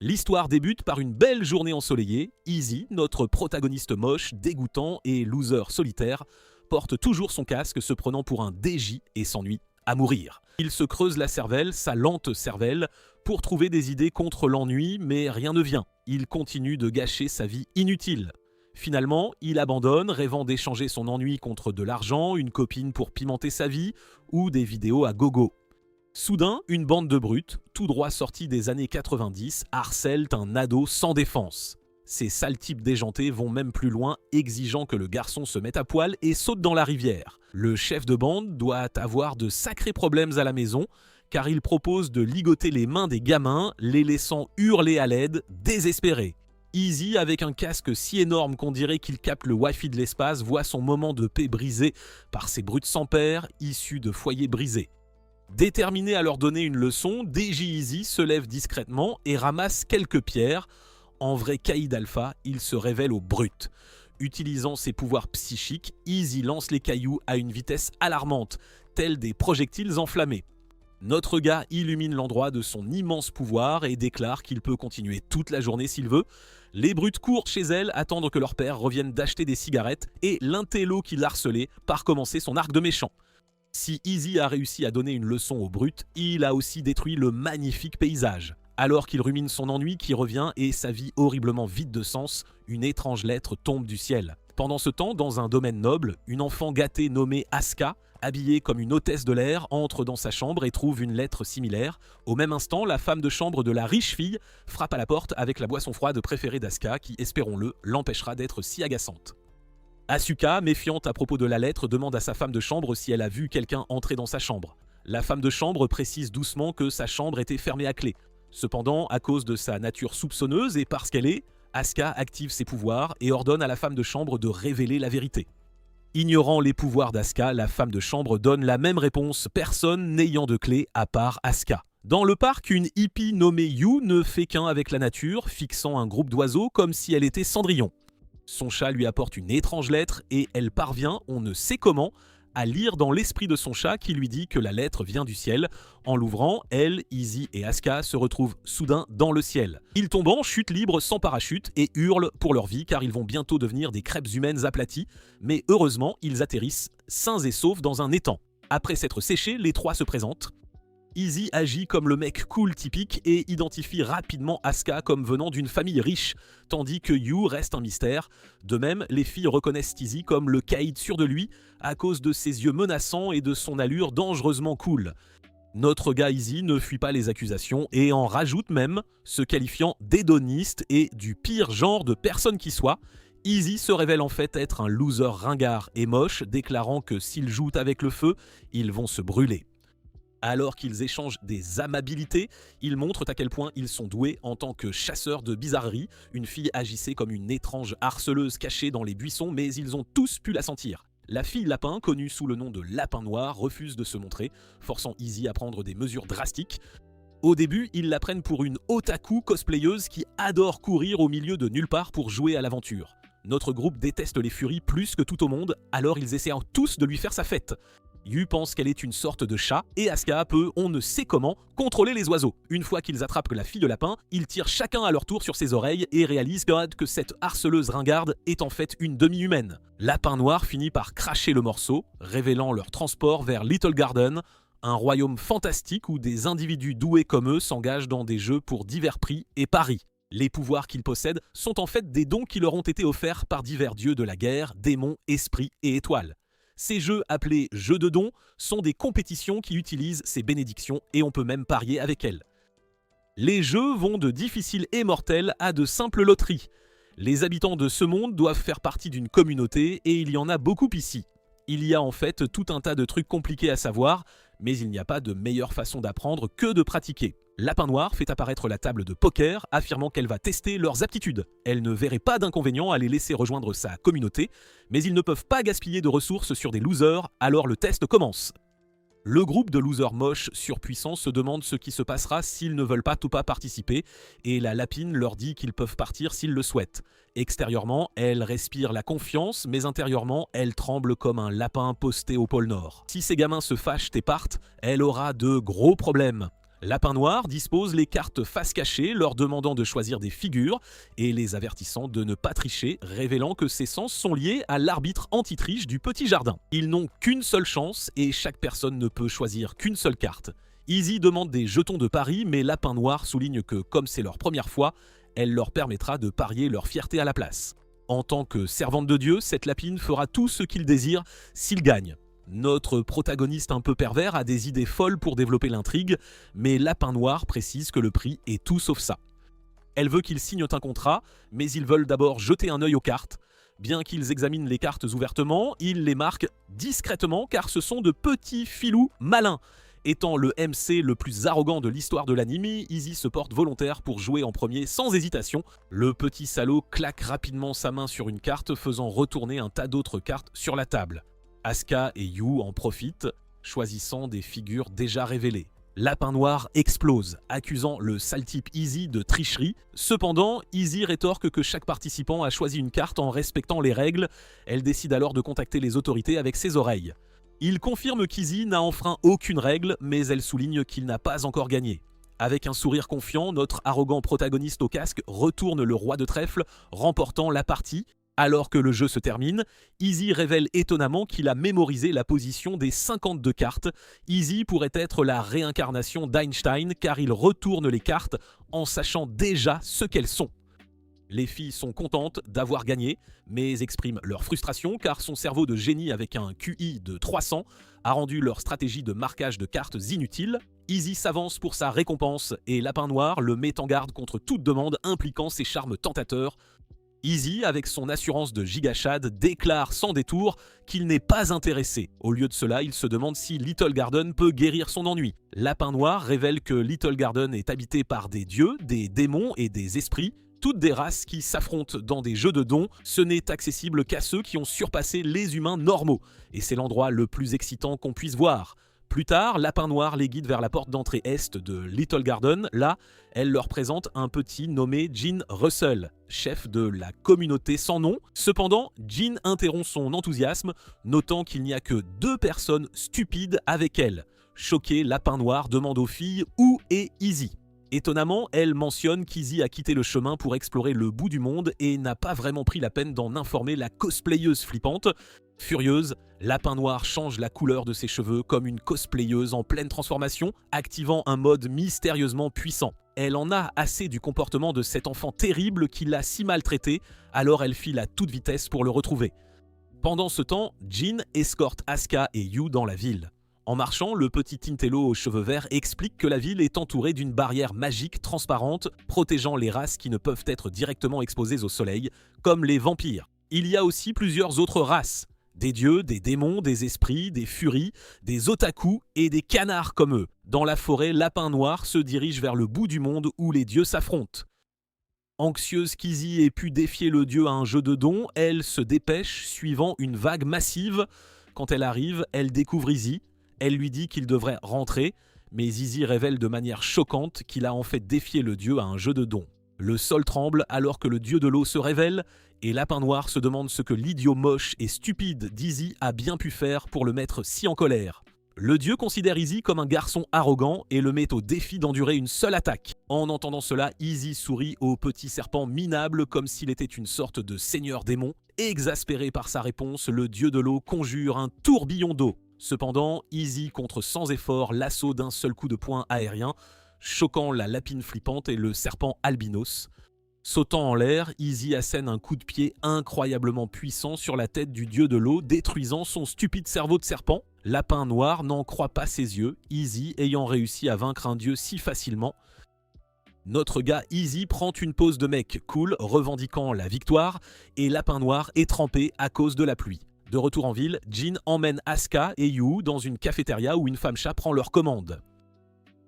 L'histoire débute par une belle journée ensoleillée. Easy, notre protagoniste moche, dégoûtant et loser solitaire, porte toujours son casque se prenant pour un DJ et s'ennuie à mourir. Il se creuse la cervelle, sa lente cervelle, pour trouver des idées contre l'ennui, mais rien ne vient. Il continue de gâcher sa vie inutile. Finalement, il abandonne, rêvant d'échanger son ennui contre de l'argent, une copine pour pimenter sa vie ou des vidéos à gogo. Soudain, une bande de brutes, tout droit sortis des années 90, harcèlent un ado sans défense. Ces sales types déjantés vont même plus loin, exigeant que le garçon se mette à poil et saute dans la rivière. Le chef de bande doit avoir de sacrés problèmes à la maison, car il propose de ligoter les mains des gamins, les laissant hurler à l'aide, désespérés. Easy, avec un casque si énorme qu'on dirait qu'il capte le Wi-Fi de l'espace, voit son moment de paix brisé par ces brutes sans père, issus de foyers brisés. Déterminé à leur donner une leçon, DJ Easy se lève discrètement et ramasse quelques pierres. En vrai caïd alpha, il se révèle aux brutes. Utilisant ses pouvoirs psychiques, Easy lance les cailloux à une vitesse alarmante, tels des projectiles enflammés. Notre gars illumine l'endroit de son immense pouvoir et déclare qu'il peut continuer toute la journée s'il veut. Les brutes courent chez elle, attendre que leur père revienne d'acheter des cigarettes et l'intello qui l'harcelait part commencer son arc de méchant. Si Easy a réussi à donner une leçon aux brutes, il a aussi détruit le magnifique paysage. Alors qu'il rumine son ennui qui revient et sa vie horriblement vide de sens, une étrange lettre tombe du ciel. Pendant ce temps, dans un domaine noble, une enfant gâtée nommée Asuka, habillée comme une hôtesse de l'air, entre dans sa chambre et trouve une lettre similaire. Au même instant, la femme de chambre de la riche fille frappe à la porte avec la boisson froide préférée d'Asuka qui, espérons-le, l'empêchera d'être si agaçante. Asuka, méfiante à propos de la lettre, demande à sa femme de chambre si elle a vu quelqu'un entrer dans sa chambre. La femme de chambre précise doucement que sa chambre était fermée à clé. Cependant, à cause de sa nature soupçonneuse et parce qu'elle est, Asuka active ses pouvoirs et ordonne à la femme de chambre de révéler la vérité. Ignorant les pouvoirs d'Asuka, la femme de chambre donne la même réponse, personne n'ayant de clé à part Asuka. Dans le parc, une hippie nommée Yu ne fait qu'un avec la nature, fixant un groupe d'oiseaux comme si elle était Cendrillon. Son chat lui apporte une étrange lettre et elle parvient, on ne sait comment, à lire dans l'esprit de son chat qui lui dit que la lettre vient du ciel. En l'ouvrant, elle, Easy et Asuka se retrouvent soudain dans le ciel. Ils tombent en chute libre sans parachute et hurlent pour leur vie car ils vont bientôt devenir des crêpes humaines aplaties. Mais heureusement, ils atterrissent sains et saufs dans un étang. Après s'être séchés, les trois se présentent. Easy agit comme le mec cool typique et identifie rapidement Asuka comme venant d'une famille riche, tandis que Yu reste un mystère. De même, les filles reconnaissent Easy comme le caïd sûr de lui à cause de ses yeux menaçants et de son allure dangereusement cool. Notre gars Easy ne fuit pas les accusations et en rajoute même, se qualifiant d'hédoniste et du pire genre de personne qui soit. Easy se révèle en fait être un loser ringard et moche, déclarant que s'ils jouent avec le feu, ils vont se brûler. Alors qu'ils échangent des amabilités, ils montrent à quel point ils sont doués en tant que chasseurs de bizarreries. Une fille agissait comme une étrange harceleuse cachée dans les buissons, mais ils ont tous pu la sentir. La fille lapin, connue sous le nom de Lapin Noir, refuse de se montrer, forçant Easy à prendre des mesures drastiques. Au début, ils la prennent pour une otaku cosplayeuse qui adore courir au milieu de nulle part pour jouer à l'aventure. Notre groupe déteste les furies plus que tout au monde, alors ils essaient tous de lui faire sa fête. Yu pense qu'elle est une sorte de chat et Asuka peut, on ne sait comment, contrôler les oiseaux. Une fois qu'ils attrapent la fille de lapin, ils tirent chacun à leur tour sur ses oreilles et réalisent que cette harceleuse ringarde est en fait une demi-humaine. Lapin Noir finit par cracher le morceau, révélant leur transport vers Little Garden, un royaume fantastique où des individus doués comme eux s'engagent dans des jeux pour divers prix et paris. Les pouvoirs qu'ils possèdent sont en fait des dons qui leur ont été offerts par divers dieux de la guerre, démons, esprits et étoiles. Ces jeux, appelés jeux de dons, sont des compétitions qui utilisent ces bénédictions et on peut même parier avec elles. Les jeux vont de difficiles et mortels à de simples loteries. Les habitants de ce monde doivent faire partie d'une communauté et il y en a beaucoup ici. Il y a en fait tout un tas de trucs compliqués à savoir, mais il n'y a pas de meilleure façon d'apprendre que de pratiquer. Lapin Noir fait apparaître la table de poker, affirmant qu'elle va tester leurs aptitudes. Elle ne verrait pas d'inconvénient à les laisser rejoindre sa communauté, mais ils ne peuvent pas gaspiller de ressources sur des losers, alors le test commence. Le groupe de losers moches surpuissants se demande ce qui se passera s'ils ne veulent pas tout pas participer, et la lapine leur dit qu'ils peuvent partir s'ils le souhaitent. Extérieurement, elle respire la confiance, mais intérieurement, elle tremble comme un lapin posté au pôle Nord. Si ces gamins se fâchent et partent, elle aura de gros problèmes. Lapin Noir dispose les cartes face cachée, leur demandant de choisir des figures et les avertissant de ne pas tricher, révélant que ces sens sont liés à l'arbitre anti-triche du petit jardin. Ils n'ont qu'une seule chance et chaque personne ne peut choisir qu'une seule carte. Easy demande des jetons de pari, mais Lapin Noir souligne que comme c'est leur première fois, elle leur permettra de parier leur fierté à la place. En tant que servante de Dieu, cette lapine fera tout ce qu'il désire s'il gagne. Notre protagoniste un peu pervers a des idées folles pour développer l'intrigue, mais Lapin Noir précise que le prix est tout sauf ça. Elle veut qu'ils signent un contrat, mais ils veulent d'abord jeter un œil aux cartes. Bien qu'ils examinent les cartes ouvertement, ils les marquent discrètement car ce sont de petits filous malins. Étant le MC le plus arrogant de l'histoire de l'anime, Easy se porte volontaire pour jouer en premier sans hésitation. Le petit salaud claque rapidement sa main sur une carte, faisant retourner un tas d'autres cartes sur la table. Asuka et Yu en profitent, choisissant des figures déjà révélées. Lapin Noir explose, accusant le sale type Easy de tricherie. Cependant, Easy rétorque que chaque participant a choisi une carte en respectant les règles. Elle décide alors de contacter les autorités avec ses oreilles. Il confirme qu'Easy n'a enfreint aucune règle, mais elle souligne qu'il n'a pas encore gagné. Avec un sourire confiant, notre arrogant protagoniste au casque retourne le roi de trèfle, remportant la partie. Alors que le jeu se termine, Easy révèle étonnamment qu'il a mémorisé la position des 52 cartes. Easy pourrait être la réincarnation d'Einstein car il retourne les cartes en sachant déjà ce qu'elles sont. Les filles sont contentes d'avoir gagné, mais expriment leur frustration car son cerveau de génie avec un QI de 300 a rendu leur stratégie de marquage de cartes inutile. Easy s'avance pour sa récompense et Lapin Noir le met en garde contre toute demande impliquant ses charmes tentateurs. Easy, avec son assurance de gigachad, déclare sans détour qu'il n'est pas intéressé. Au lieu de cela, il se demande si Little Garden peut guérir son ennui. Lapin Noir révèle que Little Garden est habité par des dieux, des démons et des esprits, toutes des races qui s'affrontent dans des jeux de dons. Ce n'est accessible qu'à ceux qui ont surpassé les humains normaux, et c'est l'endroit le plus excitant qu'on puisse voir. Plus tard, Lapin Noir les guide vers la porte d'entrée est de Little Garden. Là, elle leur présente un petit nommé Gene Russell, chef de la communauté sans nom. Cependant, Gene interrompt son enthousiasme, notant qu'il n'y a que 2 personnes stupides avec elle. Choqué, Lapin Noir demande aux filles où est Easy. Étonnamment, elle mentionne qu'Easy a quitté le chemin pour explorer le bout du monde et n'a pas vraiment pris la peine d'en informer la cosplayeuse flippante. Furieuse, Lapin Noir change la couleur de ses cheveux comme une cosplayeuse en pleine transformation, activant un mode mystérieusement puissant. Elle en a assez du comportement de cet enfant terrible qui l'a si maltraité, alors elle file à toute vitesse pour le retrouver. Pendant ce temps, Gene escorte Asuka et Yu dans la ville. En marchant, le petit Tintello aux cheveux verts explique que la ville est entourée d'une barrière magique transparente, protégeant les races qui ne peuvent être directement exposées au soleil, comme les vampires. Il y a aussi plusieurs autres races. Des dieux, des démons, des esprits, des furies, des otaku et des canards comme eux. Dans la forêt, Lapin Noir se dirige vers le bout du monde où les dieux s'affrontent. Anxieuse qu'Easy ait pu défier le dieu à un jeu de dons, elle se dépêche suivant une vague massive. Quand elle arrive, elle découvre Easy. Elle lui dit qu'il devrait rentrer, mais Easy révèle de manière choquante qu'il a en fait défié le dieu à un jeu de dons. Le sol tremble alors que le dieu de l'eau se révèle, et Lapin Noir se demande ce que l'idiot moche et stupide d'Easy a bien pu faire pour le mettre si en colère. Le dieu considère Easy comme un garçon arrogant et le met au défi d'endurer une seule attaque. En entendant cela, Easy sourit au petit serpent minable comme s'il était une sorte de seigneur démon. Exaspéré par sa réponse, le dieu de l'eau conjure un tourbillon d'eau. Cependant, Easy contre sans effort l'assaut d'un seul coup de poing aérien, choquant la lapine flippante et le serpent albinos. Sautant en l'air, Easy assène un coup de pied incroyablement puissant sur la tête du dieu de l'eau, détruisant son stupide cerveau de serpent. Lapin Noir n'en croit pas ses yeux, Easy ayant réussi à vaincre un dieu si facilement. Notre gars Easy prend une pose de mec cool, revendiquant la victoire, et Lapin Noir est trempé à cause de la pluie. De retour en ville, Gene emmène Asuka et Yu dans une cafétéria où une femme chat prend leur commande.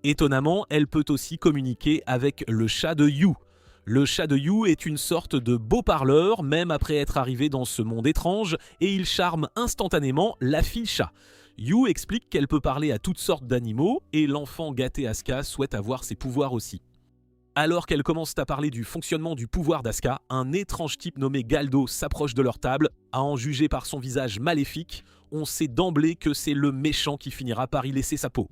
Étonnamment, elle peut aussi communiquer avec le chat de Yu. Le chat de Yu est une sorte de beau parleur, même après être arrivé dans ce monde étrange, et il charme instantanément la fille chat. Yu explique qu'elle peut parler à toutes sortes d'animaux, et l'enfant gâté Asuka souhaite avoir ses pouvoirs aussi. Alors qu'elle commence à parler du fonctionnement du pouvoir d'Asuka, un étrange type nommé Galdo s'approche de leur table. À en juger par son visage maléfique, on sait d'emblée que c'est le méchant qui finira par y laisser sa peau.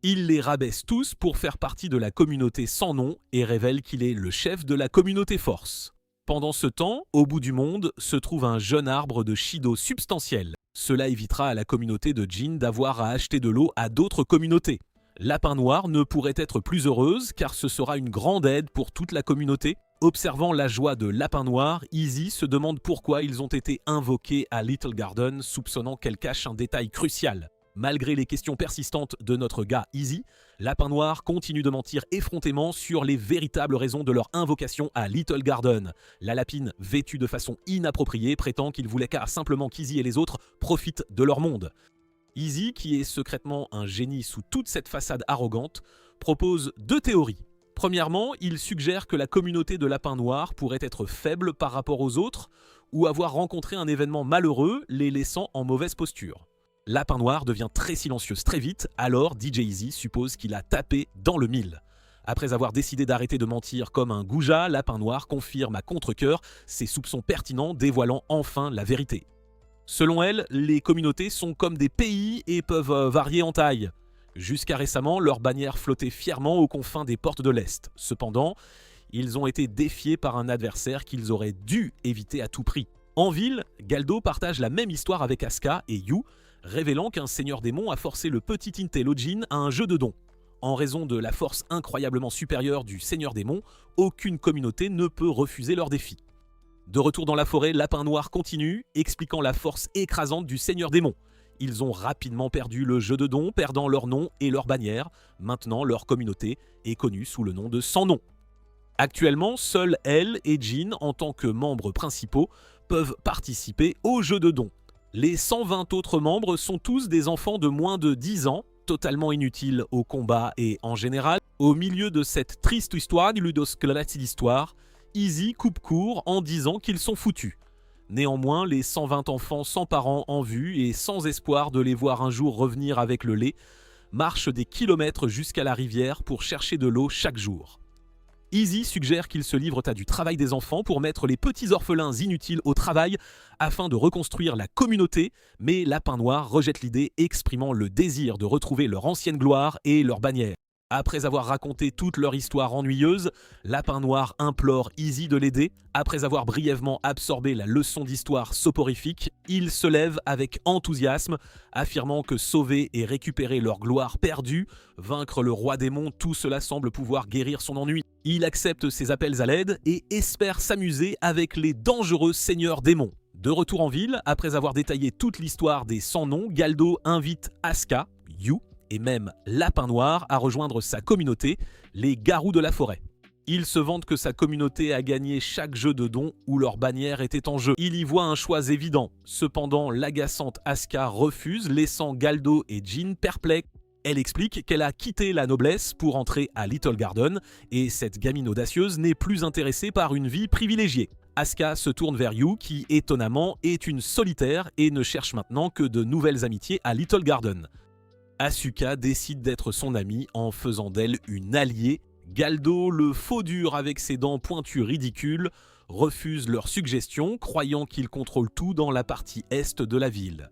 Il les rabaisse tous pour faire partie de la communauté sans nom et révèle qu'il est le chef de la communauté force. Pendant ce temps, au bout du monde, se trouve un jeune arbre de Shido substantiel. Cela évitera à la communauté de Jin d'avoir à acheter de l'eau à d'autres communautés. Lapin Noir ne pourrait être plus heureuse car ce sera une grande aide pour toute la communauté. Observant la joie de Lapin Noir, Izzy se demande pourquoi ils ont été invoqués à Little Garden, soupçonnant qu'elle cache un détail crucial. Malgré les questions persistantes de notre gars Izzy, Lapin Noir continue de mentir effrontément sur les véritables raisons de leur invocation à Little Garden. La lapine, vêtue de façon inappropriée, prétend qu'il voulait simplement qu'Izzy et les autres profitent de leur monde. Izzy, qui est secrètement un génie sous toute cette façade arrogante, propose deux théories. Premièrement, il suggère que la communauté de Lapin Noir pourrait être faible par rapport aux autres ou avoir rencontré un événement malheureux les laissant en mauvaise posture. Lapin Noir devient très silencieuse très vite, alors DJ Izzy suppose qu'il a tapé dans le mille. Après avoir décidé d'arrêter de mentir comme un goujat, Lapin Noir confirme à contre-cœur ses soupçons pertinents, dévoilant enfin la vérité. Selon elle, les communautés sont comme des pays et peuvent varier en taille. Jusqu'à récemment, leurs bannières flottaient fièrement aux confins des portes de l'Est. Cependant, ils ont été défiés par un adversaire qu'ils auraient dû éviter à tout prix. En ville, Galdo partage la même histoire avec Asuka et Yu, révélant qu'un seigneur démon a forcé le petit Intello Jin à un jeu de dons. En raison de la force incroyablement supérieure du seigneur démon, aucune communauté ne peut refuser leur défi. De retour dans la forêt, Lapin Noir continue, expliquant la force écrasante du seigneur démon. Ils ont rapidement perdu le jeu de dons, perdant leur nom et leur bannière. Maintenant, leur communauté est connue sous le nom de Sans Nom. Actuellement, seuls elle et Jin, en tant que membres principaux, peuvent participer au jeu de dons. Les 120 autres membres sont tous des enfants de moins de 10 ans, totalement inutiles au combat et en général. Au milieu de cette triste histoire du ludoscolatie d'histoire, Izzy coupe court en disant qu'ils sont foutus. Néanmoins, les 120 enfants sans parents en vue et sans espoir de les voir un jour revenir avec le lait, marchent des kilomètres jusqu'à la rivière pour chercher de l'eau chaque jour. Izzy suggère qu'ils se livrent à du travail des enfants pour mettre les petits orphelins inutiles au travail afin de reconstruire la communauté, mais Lapin Noir rejette l'idée, exprimant le désir de retrouver leur ancienne gloire et leur bannière. Après avoir raconté toute leur histoire ennuyeuse, Lapin Noir implore Izzy de l'aider. Après avoir brièvement absorbé la leçon d'histoire soporifique, il se lève avec enthousiasme, affirmant que sauver et récupérer leur gloire perdue, vaincre le roi démon, tout cela semble pouvoir guérir son ennui. Il accepte ses appels à l'aide et espère s'amuser avec les dangereux seigneurs démons. De retour en ville, après avoir détaillé toute l'histoire des sans noms, Galdo invite Asuka, Yu et même Lapin Noir à rejoindre sa communauté, les Garous de la Forêt. Il se vante que sa communauté a gagné chaque jeu de dons où leur bannière était en jeu. Il y voit un choix évident. Cependant, l'agaçante Asuka refuse, laissant Galdo et Jin perplexes. Elle explique qu'elle a quitté la noblesse pour entrer à Little Garden et cette gamine audacieuse n'est plus intéressée par une vie privilégiée. Asuka se tourne vers Yu qui, étonnamment, est une solitaire et ne cherche maintenant que de nouvelles amitiés à Little Garden. Asuka décide d'être son amie en faisant d'elle une alliée. Galdo, le faux dur avec ses dents pointues ridicules, refuse leurs suggestions, croyant qu'il contrôle tout dans la partie est de la ville.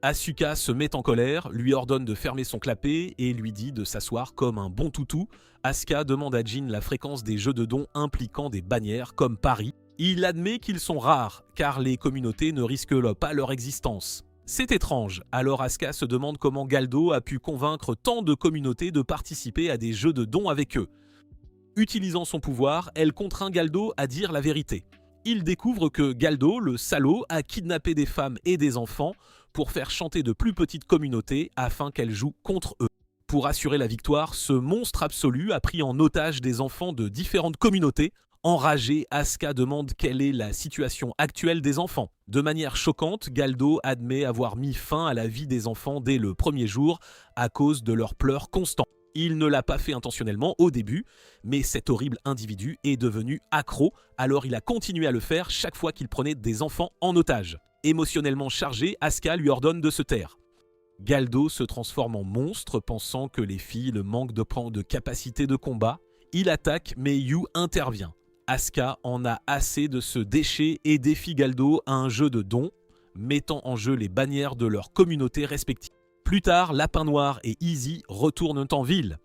Asuka se met en colère, lui ordonne de fermer son clapet et lui dit de s'asseoir comme un bon toutou. Asuka demande à Jin la fréquence des jeux de dons impliquant des bannières comme Paris. Il admet qu'ils sont rares, car les communautés ne risquent pas leur existence. C'est étrange, alors Asuka se demande comment Galdo a pu convaincre tant de communautés de participer à des jeux de dons avec eux. Utilisant son pouvoir, elle contraint Galdo à dire la vérité. Il découvre que Galdo, le salaud, a kidnappé des femmes et des enfants pour faire chanter de plus petites communautés afin qu'elles jouent contre eux. Pour assurer la victoire, ce monstre absolu a pris en otage des enfants de différentes communautés. Enragée, Asuka demande quelle est la situation actuelle des enfants. De manière choquante, Galdo admet avoir mis fin à la vie des enfants dès le premier jour à cause de leurs pleurs constants. Il ne l'a pas fait intentionnellement au début, mais cet horrible individu est devenu accro, alors il a continué à le faire chaque fois qu'il prenait des enfants en otage. Émotionnellement chargé, Asuka lui ordonne de se taire. Galdo se transforme en monstre, pensant que les filles le manquent de capacité de combat. Il attaque, mais Yu intervient. Asuka en a assez de ce déchet et défie Galdo à un jeu de dons, mettant en jeu les bannières de leurs communautés respectives. Plus tard, Lapin Noir et Easy retournent en ville.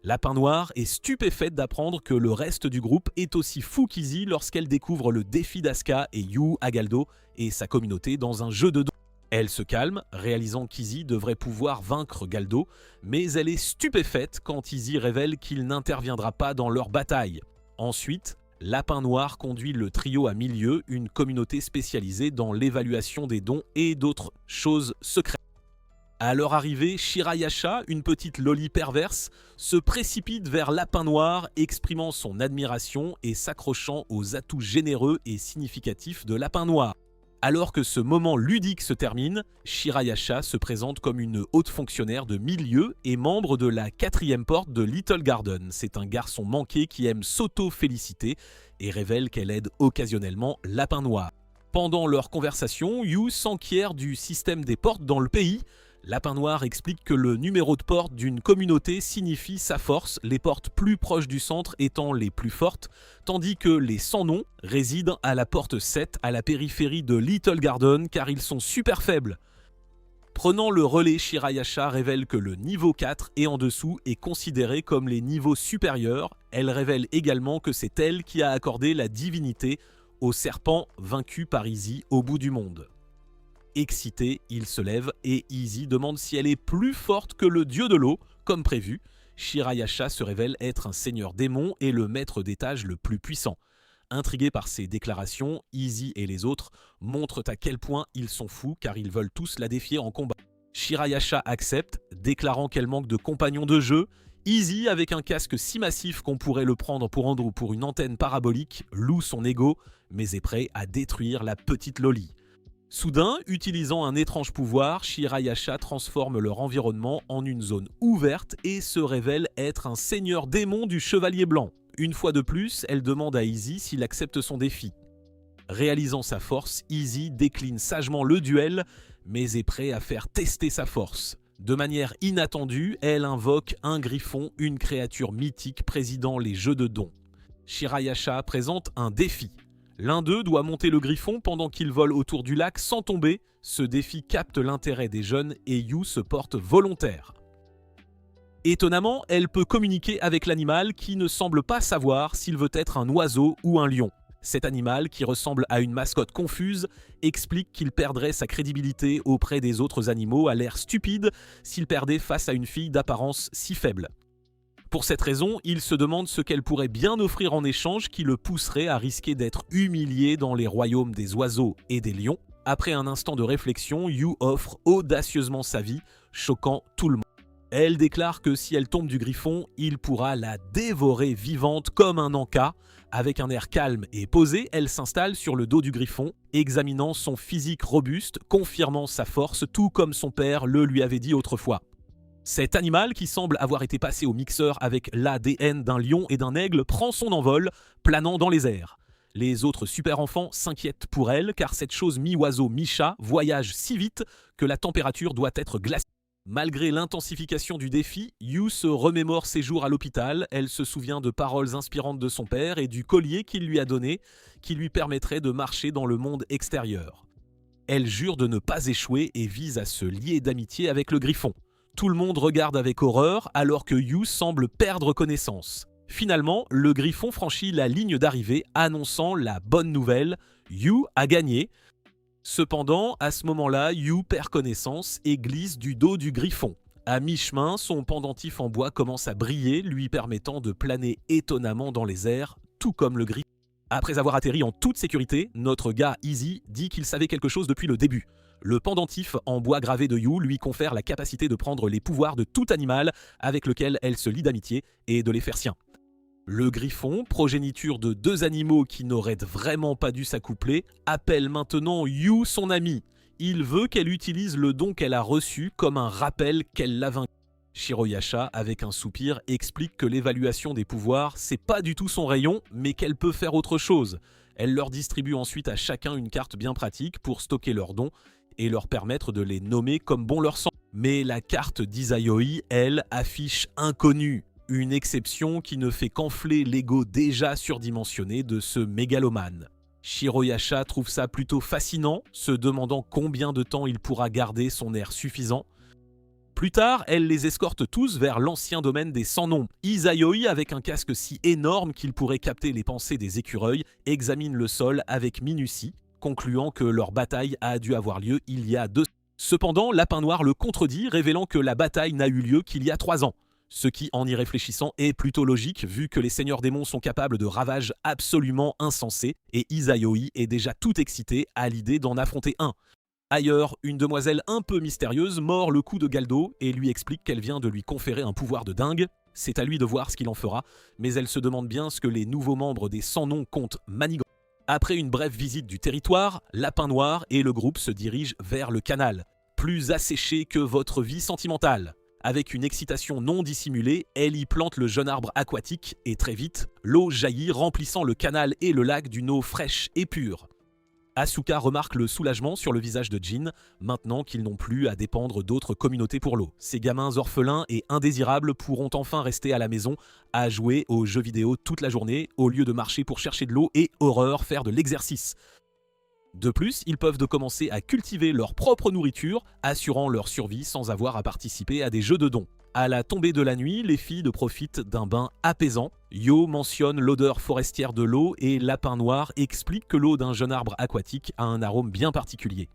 Lapin Noir est stupéfaite d'apprendre que le reste du groupe est aussi fou qu'Easy lorsqu'elle découvre le défi d'Aska et Yu Agaldo et sa communauté dans un jeu de dos. Elle se calme, réalisant qu'Easy devrait pouvoir vaincre Galdo, mais elle est stupéfaite quand Easy révèle qu'il n'interviendra pas dans leur bataille. Ensuite, Lapin Noir conduit le trio à Milieu, une communauté spécialisée dans l'évaluation des dons et d'autres choses secrètes. À leur arrivée, Shirayasha, une petite loli perverse, se précipite vers Lapin Noir, exprimant son admiration et s'accrochant aux atouts généreux et significatifs de Lapin Noir. Alors que ce moment ludique se termine, Shirayasha se présente comme une haute fonctionnaire de Milieu et membre de la 4e porte de Little Garden. C'est un garçon manqué qui aime s'auto-féliciter et révèle qu'elle aide occasionnellement Lapin Noir. Pendant leur conversation, Yu s'enquiert du système des portes dans le pays. Lapin Noir explique que le numéro de porte d'une communauté signifie sa force, les portes plus proches du centre étant les plus fortes, tandis que les sans nom résident à la porte 7 à la périphérie de Little Garden car ils sont super faibles. Prenant le relais, Shirayasha révèle que le niveau 4 et en dessous est considéré comme les niveaux supérieurs. Elle révèle également que c'est elle qui a accordé la divinité au serpent vaincu par Easy au bout du monde. Excité, il se lève et Easy demande si elle est plus forte que le dieu de l'eau, comme prévu. Shirayasha se révèle être un seigneur démon et le maître d'étage le plus puissant. Intrigués par ces déclarations, Easy et les autres montrent à quel point ils sont fous car ils veulent tous la défier en combat. Shirayasha accepte, déclarant qu'elle manque de compagnons de jeu. Easy, avec un casque si massif qu'on pourrait le prendre pour Andrew pour une antenne parabolique, loue son ego, mais est prêt à détruire la petite loli. Soudain, utilisant un étrange pouvoir, Shirayasha transforme leur environnement en une zone ouverte et se révèle être un seigneur démon du Chevalier Blanc. Une fois de plus, elle demande à Easy s'il accepte son défi. Réalisant sa force, Easy décline sagement le duel, mais est prêt à faire tester sa force. De manière inattendue, elle invoque un griffon, une créature mythique présidant les jeux de dons. Shirayasha présente un défi. L'un d'eux doit monter le griffon pendant qu'il vole autour du lac sans tomber. Ce défi capte l'intérêt des jeunes et Yu se porte volontaire. Étonnamment, elle peut communiquer avec l'animal qui ne semble pas savoir s'il veut être un oiseau ou un lion. Cet animal, qui ressemble à une mascotte confuse, explique qu'il perdrait sa crédibilité auprès des autres animaux à l'air stupide s'il perdait face à une fille d'apparence si faible. Pour cette raison, il se demande ce qu'elle pourrait bien offrir en échange qui le pousserait à risquer d'être humilié dans les royaumes des oiseaux et des lions. Après un instant de réflexion, Yu offre audacieusement sa vie, choquant tout le monde. Elle déclare que si elle tombe du griffon, il pourra la dévorer vivante comme un anka. Avec un air calme et posé, elle s'installe sur le dos du griffon, examinant son physique robuste, confirmant sa force, tout comme son père le lui avait dit autrefois. Cet animal, qui semble avoir été passé au mixeur avec l'ADN d'un lion et d'un aigle, prend son envol, planant dans les airs. Les autres super-enfants s'inquiètent pour elle, car cette chose mi-oiseau, mi-chat voyage si vite que la température doit être glacée. Malgré l'intensification du défi, Yu se remémore ses jours à l'hôpital. Elle se souvient de paroles inspirantes de son père et du collier qu'il lui a donné, qui lui permettrait de marcher dans le monde extérieur. Elle jure de ne pas échouer et vise à se lier d'amitié avec le griffon. Tout le monde regarde avec horreur alors que Yu semble perdre connaissance. Finalement, le griffon franchit la ligne d'arrivée, annonçant la bonne nouvelle, Yu a gagné. Cependant, à ce moment-là, Yu perd connaissance et glisse du dos du griffon. À mi-chemin, son pendentif en bois commence à briller, lui permettant de planer étonnamment dans les airs, tout comme le griffon. Après avoir atterri en toute sécurité, notre gars Easy dit qu'il savait quelque chose depuis le début. Le pendentif en bois gravé de Yu lui confère la capacité de prendre les pouvoirs de tout animal avec lequel elle se lie d'amitié et de les faire siens. Le griffon, progéniture de deux animaux qui n'auraient vraiment pas dû s'accoupler, appelle maintenant Yu son ami. Il veut qu'elle utilise le don qu'elle a reçu comme un rappel qu'elle l'a vaincu. Shirayasha, avec un soupir, explique que l'évaluation des pouvoirs, c'est pas du tout son rayon, mais qu'elle peut faire autre chose. Elle leur distribue ensuite à chacun une carte bien pratique pour stocker leurs dons et leur permettre de les nommer comme bon leur semble. Mais la carte d'Izayoi, elle, affiche inconnu. Une exception qui ne fait qu'enfler l'ego déjà surdimensionné de ce mégalomane. Shirayasha trouve ça plutôt fascinant, se demandant combien de temps il pourra garder son air suffisant. Plus tard, elle les escorte tous vers l'ancien domaine des sans-noms. Izayoi, avec un casque si énorme qu'il pourrait capter les pensées des écureuils, examine le sol avec minutie, concluant que leur bataille a dû avoir lieu il y a 2 ans. Cependant, Lapin Noir le contredit, révélant que la bataille n'a eu lieu qu'il y a 3 ans. Ce qui, en y réfléchissant, est plutôt logique, vu que les seigneurs démons sont capables de ravages absolument insensés, et Izayoi est déjà tout excité à l'idée d'en affronter un. Ailleurs, une demoiselle un peu mystérieuse mord le cou de Galdo et lui explique qu'elle vient de lui conférer un pouvoir de dingue. C'est à lui de voir ce qu'il en fera, mais elle se demande bien ce que les nouveaux membres des Sans-Noms comptent manigancer. Après une brève visite du territoire, Lapin Noir et le groupe se dirigent vers le canal, plus asséché que votre vie sentimentale. Avec une excitation non dissimulée, elle y plante le jeune arbre aquatique et très vite, l'eau jaillit remplissant le canal et le lac d'une eau fraîche et pure. Asuka remarque le soulagement sur le visage de Jin, maintenant qu'ils n'ont plus à dépendre d'autres communautés pour l'eau. Ces gamins orphelins et indésirables pourront enfin rester à la maison à jouer aux jeux vidéo toute la journée, au lieu de marcher pour chercher de l'eau et, horreur, faire de l'exercice. De plus, ils peuvent commencer à cultiver leur propre nourriture, assurant leur survie sans avoir à participer à des jeux de dons. À la tombée de la nuit, les filles profitent d'un bain apaisant. Yo mentionne l'odeur forestière de l'eau et Lapin Noir explique que l'eau d'un jeune arbre aquatique a un arôme bien particulier.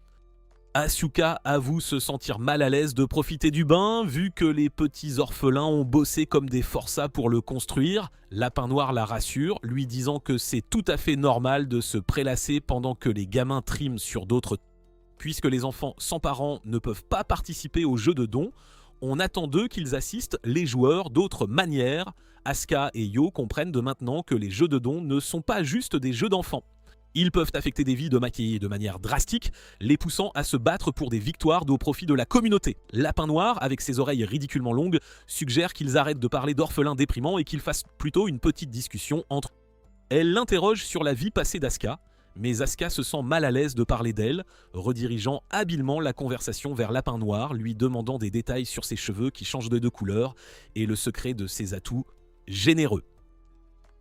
Asuka avoue se sentir mal à l'aise de profiter du bain, vu que les petits orphelins ont bossé comme des forçats pour le construire. Lapin Noir la rassure, lui disant que c'est tout à fait normal de se prélasser pendant que les gamins triment sur d'autres. Puisque les enfants sans parents ne peuvent pas participer aux jeux de dons, on attend d'eux qu'ils assistent les joueurs d'autres manières. Asuka et Yo comprennent de maintenant que les jeux de dons ne sont pas juste des jeux d'enfants. Ils peuvent affecter des vies de maquillés de manière drastique, les poussant à se battre pour des victoires au profit de la communauté. Lapin Noir, avec ses oreilles ridiculement longues, suggère qu'ils arrêtent de parler d'orphelins déprimants et qu'ils fassent plutôt une petite discussion entre eux. Elle l'interroge sur la vie passée d'Asuka, mais Asuka se sent mal à l'aise de parler d'elle, redirigeant habilement la conversation vers Lapin Noir, lui demandant des détails sur ses cheveux qui changent de couleur et le secret de ses atouts généreux.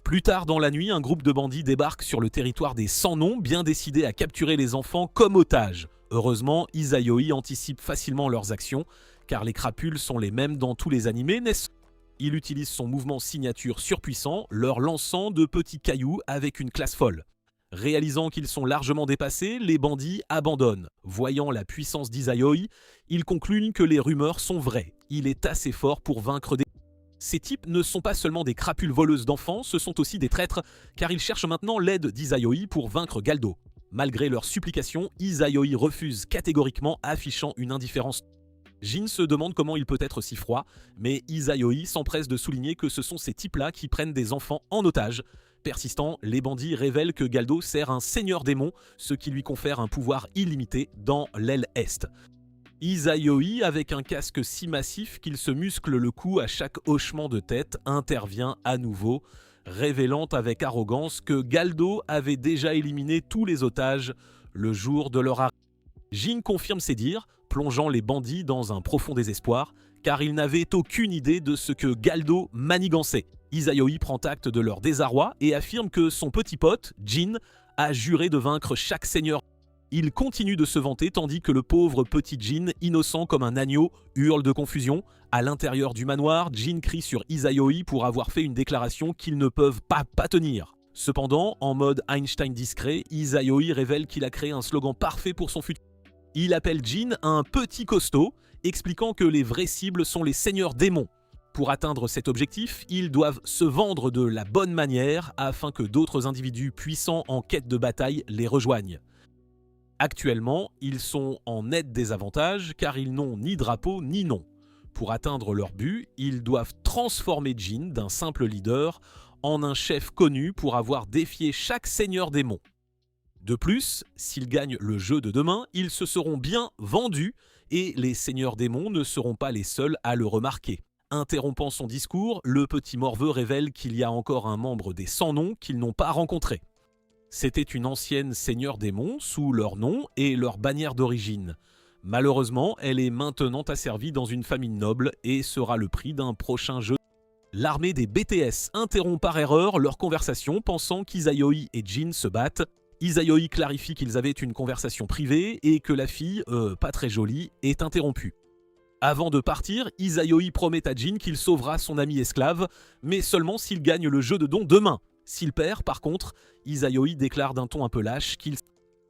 Plus tard dans la nuit, un groupe de bandits débarque sur le territoire des Sans-Noms, bien décidés à capturer les enfants comme otages. Heureusement, Izayoi anticipe facilement leurs actions, car les crapules sont les mêmes dans tous les animés, n'est-ce pas ? Il utilise son mouvement signature surpuissant, leur lançant de petits cailloux avec une classe folle. Réalisant qu'ils sont largement dépassés, les bandits abandonnent. Voyant la puissance d'Izayoi, ils concluent que les rumeurs sont vraies. Il est assez fort pour vaincre des... Ces types ne sont pas seulement des crapules voleuses d'enfants, ce sont aussi des traîtres, car ils cherchent maintenant l'aide d'Izayoi pour vaincre Galdo. Malgré leurs supplications, Izayoi refuse catégoriquement, affichant une indifférence. Jin se demande comment il peut être si froid, mais Izayoi s'empresse de souligner que ce sont ces types-là qui prennent des enfants en otage. Persistant, les bandits révèlent que Galdo sert un seigneur démon, ce qui lui confère un pouvoir illimité dans l'aile Est. Izayoi, avec un casque si massif qu'il se muscle le cou à chaque hochement de tête, intervient à nouveau, révélant avec arrogance que Galdo avait déjà éliminé tous les otages le jour de leur arrivée. Jin confirme ses dires, plongeant les bandits dans un profond désespoir, car ils n'avaient aucune idée de ce que Galdo manigançait. Izayoi prend acte de leur désarroi et affirme que son petit pote, Jin, a juré de vaincre chaque seigneur. Il continue de se vanter tandis que le pauvre petit Jin, innocent comme un agneau, hurle de confusion. À l'intérieur du manoir, Jin crie sur Izayoi pour avoir fait une déclaration qu'ils ne peuvent pas tenir. Cependant, en mode Einstein discret, Izayoi révèle qu'il a créé un slogan parfait pour son futur. Il appelle Jin un petit costaud, expliquant que les vraies cibles sont les seigneurs démons. Pour atteindre cet objectif, ils doivent se vendre de la bonne manière afin que d'autres individus puissants en quête de bataille les rejoignent. Actuellement, ils sont en net désavantage car ils n'ont ni drapeau ni nom. Pour atteindre leur but, ils doivent transformer Jin d'un simple leader en un chef connu pour avoir défié chaque seigneur démon. De plus, s'ils gagnent le jeu de demain, ils se seront bien vendus et les seigneurs démons ne seront pas les seuls à le remarquer. Interrompant son discours, le petit morveux révèle qu'il y a encore un membre des Sans-Noms qu'ils n'ont pas rencontré. C'était une ancienne seigneur démon sous leur nom et leur bannière d'origine. Malheureusement, elle est maintenant asservie dans une famille noble et sera le prix d'un prochain jeu. L'armée des BTS interrompt par erreur leur conversation pensant qu'Izayoi et Jin se battent. Izayoi clarifie qu'ils avaient une conversation privée et que la fille, pas très jolie, est interrompue. Avant de partir, Izayoi promet à Jin qu'il sauvera son ami esclave, mais seulement s'il gagne le jeu de dons demain. S'il perd, par contre, Izayoi déclare d'un ton un peu lâche qu'il...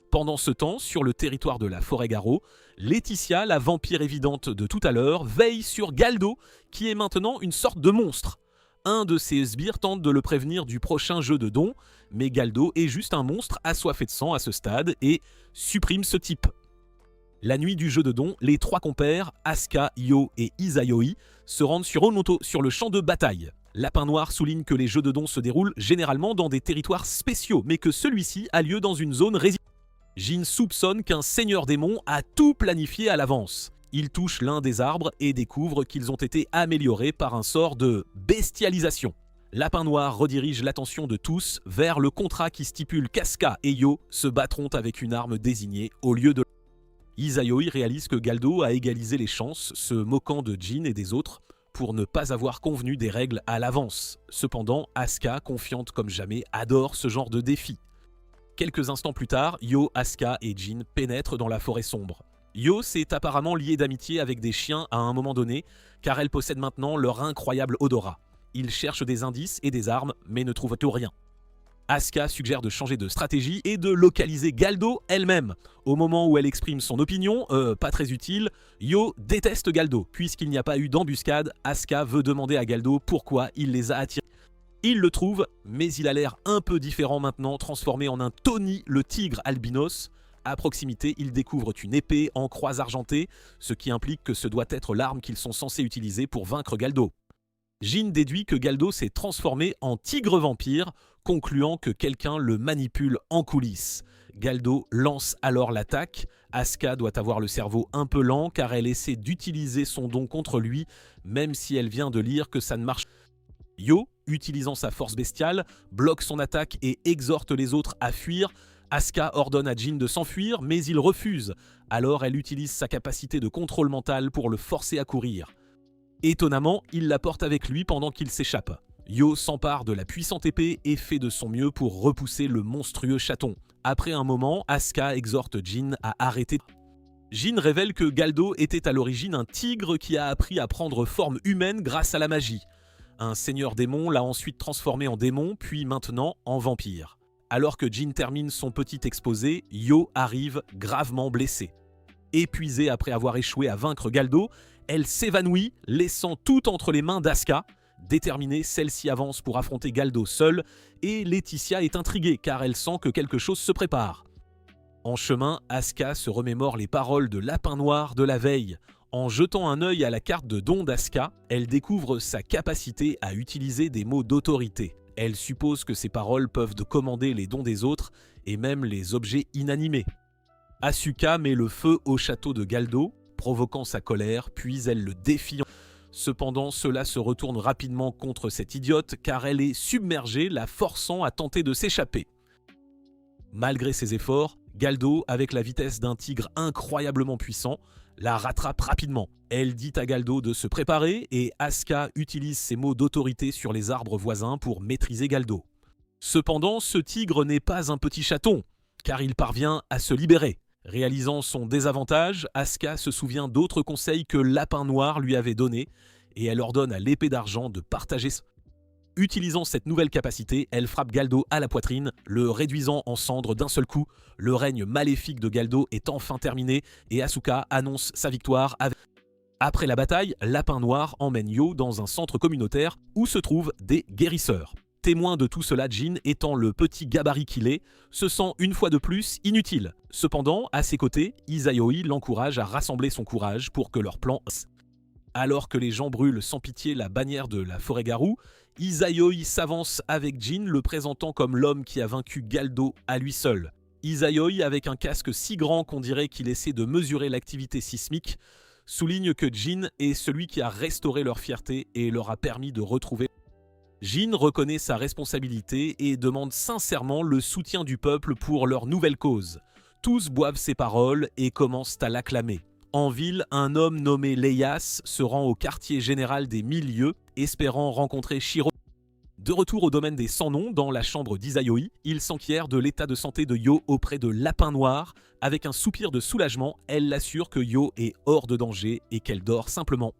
Pendant ce temps, sur le territoire de la forêt Garou, Laetitia, la vampire évidente de tout à l'heure, veille sur Galdo, qui est maintenant une sorte de monstre. Un de ses sbires tente de le prévenir du prochain jeu de dons, mais Galdo est juste un monstre assoiffé de sang à ce stade et supprime ce type. La nuit du jeu de dons, les trois compères, Asuka, Yo et Izayoi, se rendent sur Onoto sur le champ de bataille. Lapin Noir souligne que les jeux de dons se déroulent généralement dans des territoires spéciaux, mais que celui-ci a lieu dans une zone résidentielle. Jin soupçonne qu'un seigneur démon a tout planifié à l'avance. Il touche l'un des arbres et découvre qu'ils ont été améliorés par un sort de bestialisation. Lapin Noir redirige l'attention de tous vers le contrat qui stipule qu'Asuka et Yo se battront avec une arme désignée au lieu de... Izayoi réalise que Galdo a égalisé les chances, se moquant de Jin et des autres, pour ne pas avoir convenu des règles à l'avance. Cependant, Asuka, confiante comme jamais, adore ce genre de défi. Quelques instants plus tard, Yo, Asuka et Jin pénètrent dans la forêt sombre. Yo s'est apparemment liée d'amitié avec des chiens à un moment donné, car elle possède maintenant leur incroyable odorat. Ils cherchent des indices et des armes, mais ne trouvent rien. Asuka suggère de changer de stratégie et de localiser Galdo elle-même. Au moment où elle exprime son opinion, pas très utile, Yo déteste Galdo. Puisqu'il n'y a pas eu d'embuscade, Asuka veut demander à Galdo pourquoi il les a attirés. Il le trouve, mais il a l'air un peu différent maintenant, transformé en un Tony le tigre albinos. À proximité, ils découvrent une épée en croix argentée, ce qui implique que ce doit être l'arme qu'ils sont censés utiliser pour vaincre Galdo. Jin déduit que Galdo s'est transformé en tigre vampire, concluant que quelqu'un le manipule en coulisses. Galdo lance alors l'attaque. Asuka doit avoir le cerveau un peu lent car elle essaie d'utiliser son don contre lui, même si elle vient de lire que ça ne marche pas. Yo, utilisant sa force bestiale, bloque son attaque et exhorte les autres à fuir. Asuka ordonne à Jin de s'enfuir, mais il refuse. Alors elle utilise sa capacité de contrôle mental pour le forcer à courir. Étonnamment, il la porte avec lui pendant qu'il s'échappe. Yo s'empare de la puissante épée et fait de son mieux pour repousser le monstrueux chaton. Après un moment, Asuka exhorte Jin à arrêter. Jin révèle que Galdo était à l'origine un tigre qui a appris à prendre forme humaine grâce à la magie. Un seigneur démon l'a ensuite transformé en démon, puis maintenant en vampire. Alors que Jin termine son petit exposé, Yo arrive gravement blessée. Épuisée après avoir échoué à vaincre Galdo, elle s'évanouit, laissant tout entre les mains d'Asuka. Déterminée, celle-ci avance pour affronter Galdo seule, et Laetitia est intriguée car elle sent que quelque chose se prépare. En chemin, Asuka se remémore les paroles de Lapin Noir de la veille. En jetant un œil à la carte de don d'Asuka, elle découvre sa capacité à utiliser des mots d'autorité. Elle suppose que ces paroles peuvent commander les dons des autres et même les objets inanimés. Asuka met le feu au château de Galdo, provoquant sa colère, puis elle le défie. Cependant, cela se retourne rapidement contre cette idiote car elle est submergée, la forçant à tenter de s'échapper. Malgré ses efforts, Galdo, avec la vitesse d'un tigre incroyablement puissant, la rattrape rapidement. Elle dit à Galdo de se préparer et Asuka utilise ses mots d'autorité sur les arbres voisins pour maîtriser Galdo. Cependant, ce tigre n'est pas un petit chaton, car il parvient à se libérer. Réalisant son désavantage, Asuka se souvient d'autres conseils que Lapin Noir lui avait donnés et elle ordonne à l'épée d'argent de partager. Utilisant cette nouvelle capacité, elle frappe Galdo à la poitrine, le réduisant en cendres d'un seul coup. Le règne maléfique de Galdo est enfin terminé et Asuka annonce sa victoire. Après la bataille, Lapin Noir emmène Yo dans un centre communautaire où se trouvent des guérisseurs. Témoin de tout cela, Jin, étant le petit gabarit qu'il est, se sent une fois de plus inutile. Cependant, à ses côtés, Izayoi l'encourage à rassembler son courage pour que leur plan... Alors que les gens brûlent sans pitié la bannière de la forêt Garou, Izayoi s'avance avec Jin, le présentant comme l'homme qui a vaincu Galdo à lui seul. Izayoi, avec un casque si grand qu'on dirait qu'il essaie de mesurer l'activité sismique, souligne que Jin est celui qui a restauré leur fierté et leur a permis de retrouver... Jin reconnaît sa responsabilité et demande sincèrement le soutien du peuple pour leur nouvelle cause. Tous boivent ses paroles et commencent à l'acclamer. En ville, un homme nommé Leias se rend au quartier général des Milieux, espérant rencontrer Shiro. De retour au domaine des sans-noms, dans la chambre d'Izayoi, il s'enquiert de l'état de santé de Yo auprès de Lapin Noir. Avec un soupir de soulagement, elle l'assure que Yo est hors de danger et qu'elle dort simplement.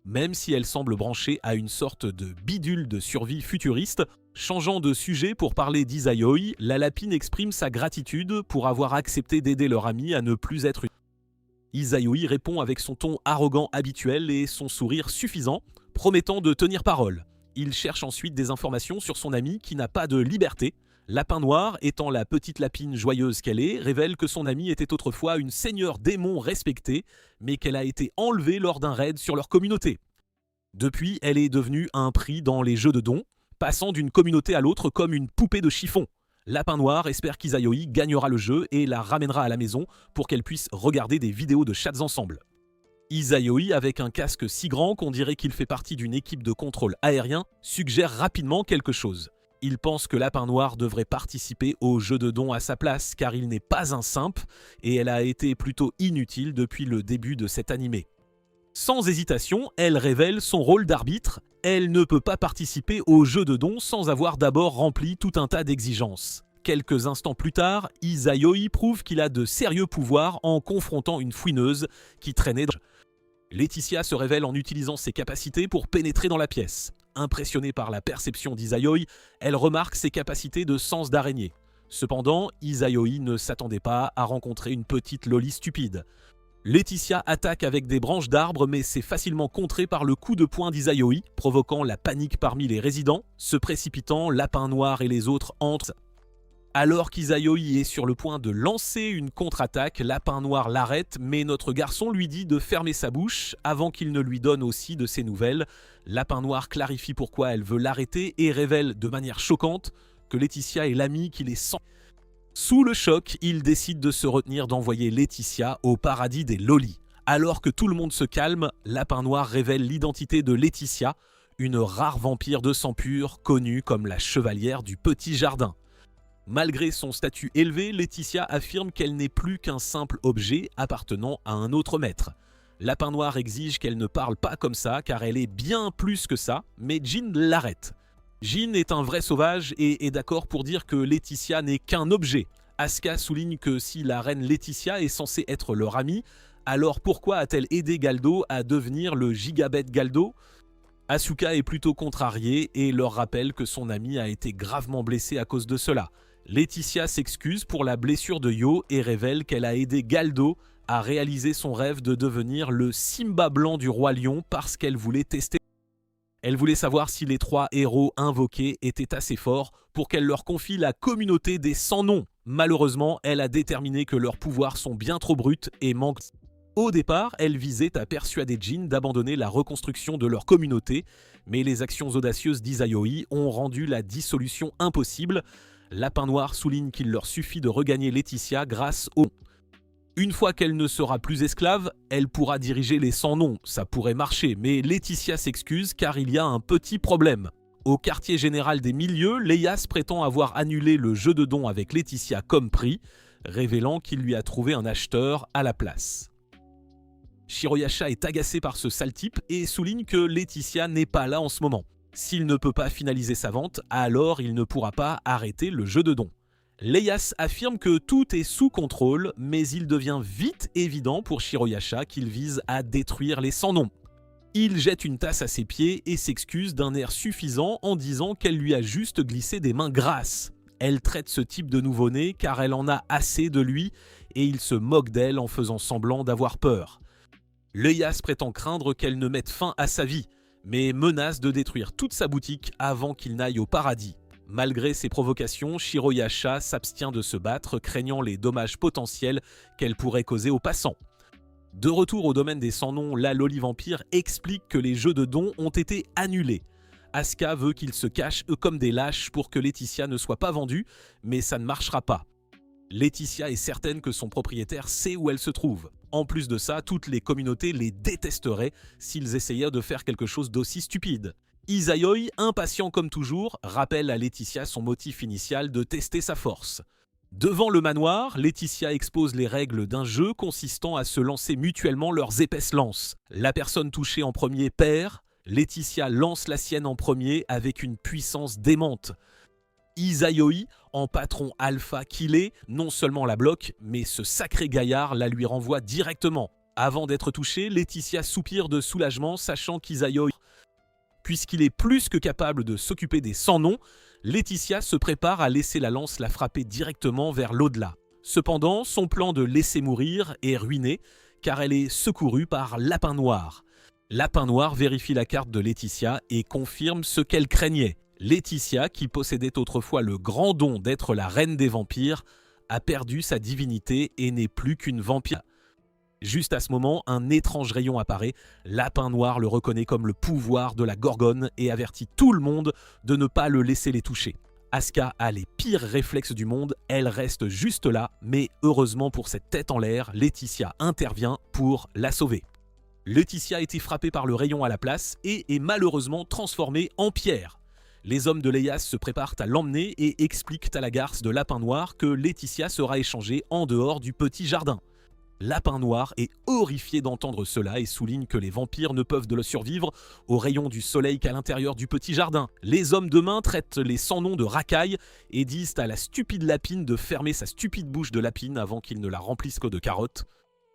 Même si elle semble branchée à une sorte de bidule de survie futuriste, changeant de sujet pour parler d'Izayoi, la lapine exprime sa gratitude pour avoir accepté d'aider leur amie à ne plus être une. Izayoi répond avec son ton arrogant habituel et son sourire suffisant, promettant de tenir parole. Il cherche ensuite des informations sur son amie qui n'a pas de liberté. Lapin Noir, étant la petite lapine joyeuse qu'elle est, révèle que son amie était autrefois une seigneur démon respectée, mais qu'elle a été enlevée lors d'un raid sur leur communauté. Depuis, elle est devenue un prix dans les jeux de dons, passant d'une communauté à l'autre comme une poupée de chiffon. Lapin Noir espère qu'Izayoi gagnera le jeu et la ramènera à la maison pour qu'elle puisse regarder des vidéos de chats ensemble. Izayoi, avec un casque si grand qu'on dirait qu'il fait partie d'une équipe de contrôle aérien, suggère rapidement quelque chose. Il pense que Lapin Noir devrait participer au jeu de dons à sa place car il n'est pas un simp et elle a été plutôt inutile depuis le début de cet animé. Sans hésitation, elle révèle son rôle d'arbitre. Elle ne peut pas participer au jeu de dons sans avoir d'abord rempli tout un tas d'exigences. Quelques instants plus tard, Izayoi prouve qu'il a de sérieux pouvoirs en confrontant une fouineuse qui traînait dans... Laetitia se révèle en utilisant ses capacités pour pénétrer dans la pièce. Impressionnée par la perception d'Izayoi, elle remarque ses capacités de sens d'araignée. Cependant, Izayoi ne s'attendait pas à rencontrer une petite loli stupide. Laetitia attaque avec des branches d'arbres mais c'est facilement contré par le coup de poing d'Izayoi, provoquant la panique parmi les résidents. Se précipitant, Lapin Noir et les autres entrent. Alors qu'Izayoi est sur le point de lancer une contre-attaque, Lapin Noir l'arrête, mais notre garçon lui dit de fermer sa bouche avant qu'il ne lui donne aussi de ses nouvelles. Lapin Noir clarifie pourquoi elle veut l'arrêter et révèle de manière choquante que Laetitia est l'amie qui les sent. Sous le choc, il décide de se retenir d'envoyer Laetitia au paradis des lolis. Alors que tout le monde se calme, Lapin Noir révèle l'identité de Laetitia, une rare vampire de sang pur connue comme la chevalière du petit jardin. Malgré son statut élevé, Laetitia affirme qu'elle n'est plus qu'un simple objet appartenant à un autre maître. Lapin Noir exige qu'elle ne parle pas comme ça car elle est bien plus que ça, mais Jin l'arrête. Jin est un vrai sauvage et est d'accord pour dire que Laetitia n'est qu'un objet. Asuka souligne que si la reine Laetitia est censée être leur amie, alors pourquoi a-t-elle aidé Galdo à devenir le gigabet Galdo ? Asuka est plutôt contrariée et leur rappelle que son amie a été gravement blessée à cause de cela. Laetitia s'excuse pour la blessure de Yo et révèle qu'elle a aidé Galdo à réaliser son rêve de devenir le Simba blanc du roi lion parce qu'elle voulait tester. Elle voulait savoir si les 3 héros invoqués étaient assez forts pour qu'elle leur confie la communauté des sans-noms. Malheureusement, elle a déterminé que leurs pouvoirs sont bien trop bruts et manquent. Au départ, elle visait à persuader Jin d'abandonner la reconstruction de leur communauté, mais les actions audacieuses d'Izayoi ont rendu la dissolution impossible. Lapin Noir souligne qu'il leur suffit de regagner Laetitia grâce au... Une fois qu'elle ne sera plus esclave, elle pourra diriger les sans-noms, ça pourrait marcher, mais Laetitia s'excuse car il y a un petit problème. Au quartier général des milieux, Leias prétend avoir annulé le jeu de dons avec Laetitia comme prix, révélant qu'il lui a trouvé un acheteur à la place. Shiroyasha est agacé par ce sale type et souligne que Laetitia n'est pas là en ce moment. S'il ne peut pas finaliser sa vente, alors il ne pourra pas arrêter le jeu de dons. Leias affirme que tout est sous contrôle, mais il devient vite évident pour Shiroyasha qu'il vise à détruire les sans-noms. Il jette une tasse à ses pieds et s'excuse d'un air suffisant en disant qu'elle lui a juste glissé des mains grasses. Elle traite ce type de nouveau-né car elle en a assez de lui et il se moque d'elle en faisant semblant d'avoir peur. Leias prétend craindre qu'elle ne mette fin à sa vie, mais menace de détruire toute sa boutique avant qu'il n'aille au paradis. Malgré ses provocations, Shiroyasha s'abstient de se battre, craignant les dommages potentiels qu'elle pourrait causer aux passants. De retour au domaine des sans-noms, la Loli Vampire explique que les jeux de dons ont été annulés. Asuka veut qu'ils se cachent comme des lâches pour que Laetitia ne soit pas vendue, mais ça ne marchera pas. Laetitia est certaine que son propriétaire sait où elle se trouve. En plus de ça, toutes les communautés les détesteraient s'ils essayaient de faire quelque chose d'aussi stupide. Izayoi, impatient comme toujours, rappelle à Laetitia son motif initial de tester sa force. Devant le manoir, Laetitia expose les règles d'un jeu consistant à se lancer mutuellement leurs épaisses lances. La personne touchée en premier perd, Laetitia lance la sienne en premier avec une puissance démente. Izayoi, en patron alpha qu'il est, non seulement la bloque, mais ce sacré gaillard la lui renvoie directement. Avant d'être touché, Laetitia soupire de soulagement, sachant qu'Izayoi, puisqu'il est plus que capable de s'occuper des sans-noms, Laetitia se prépare à laisser la lance la frapper directement vers l'au-delà. Cependant, son plan de laisser mourir est ruiné, car elle est secourue par Lapin Noir. Lapin Noir vérifie la carte de Laetitia et confirme ce qu'elle craignait. Laetitia, qui possédait autrefois le grand don d'être la reine des vampires, a perdu sa divinité et n'est plus qu'une vampire. Juste à ce moment, un étrange rayon apparaît. Lapin Noir le reconnaît comme le pouvoir de la Gorgone et avertit tout le monde de ne pas le laisser les toucher. Asuka a les pires réflexes du monde, elle reste juste là, mais heureusement pour cette tête en l'air, Laetitia intervient pour la sauver. Laetitia a été frappée par le rayon à la place et est malheureusement transformée en pierre. Les hommes de Leias se préparent à l'emmener et expliquent à la garce de Lapin Noir que Laetitia sera échangée en dehors du petit jardin. Lapin Noir est horrifié d'entendre cela et souligne que les vampires ne peuvent de le survivre aux rayons du soleil qu'à l'intérieur du petit jardin. Les hommes de main traitent les sans-noms de racailles et disent à la stupide lapine de fermer sa stupide bouche de lapine avant qu'il ne la remplisse que de carottes.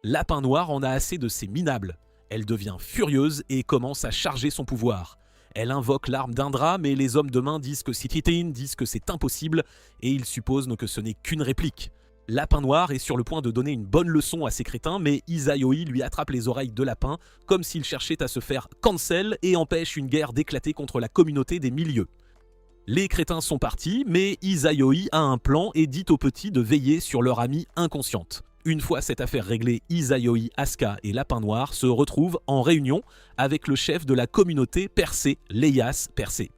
Lapin Noir en a assez de ces minables. Elle devient furieuse et commence à charger son pouvoir. Elle invoque l'arme d'Indra, mais les hommes de main disent que c'est impossible et ils supposent que ce n'est qu'une réplique. Lapin Noir est sur le point de donner une bonne leçon à ces crétins, mais Izayoi lui attrape les oreilles de Lapin comme s'il cherchait à se faire cancel et empêche une guerre d'éclater contre la communauté des milieux. Les crétins sont partis, mais Izayoi a un plan et dit aux petits de veiller sur leur amie inconsciente. Une fois cette affaire réglée, Izayoi, Asuka et Lapin Noir se retrouvent en réunion avec le chef de la communauté Persée, Leias Persée.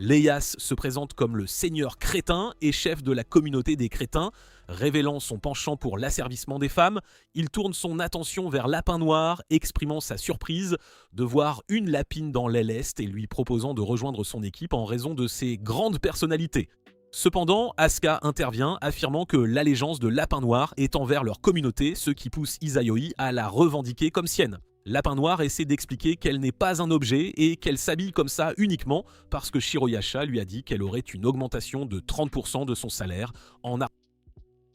Leias se présente comme le seigneur crétin et chef de la communauté des crétins. Révélant son penchant pour l'asservissement des femmes, il tourne son attention vers Lapin Noir, exprimant sa surprise de voir une lapine dans l'aile est et lui proposant de rejoindre son équipe en raison de ses grandes personnalités. Cependant, Asuka intervient, affirmant que l'allégeance de Lapin Noir est envers leur communauté, ce qui pousse Izayoi à la revendiquer comme sienne. Lapin Noir essaie d'expliquer qu'elle n'est pas un objet et qu'elle s'habille comme ça uniquement parce que Shiroyasha lui a dit qu'elle aurait une augmentation de 30% de son salaire en argent.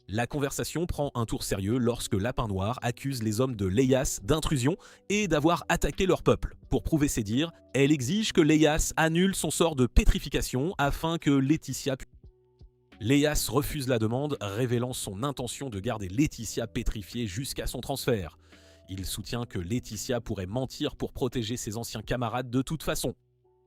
La conversation prend un tour sérieux lorsque Lapin Noir accuse les hommes de Leias d'intrusion et d'avoir attaqué leur peuple. Pour prouver ses dires, elle exige que Leias annule son sort de pétrification afin que Laetitia puisse... Leias refuse la demande, révélant son intention de garder Laetitia pétrifiée jusqu'à son transfert. Il soutient que Laetitia pourrait mentir pour protéger ses anciens camarades de toute façon.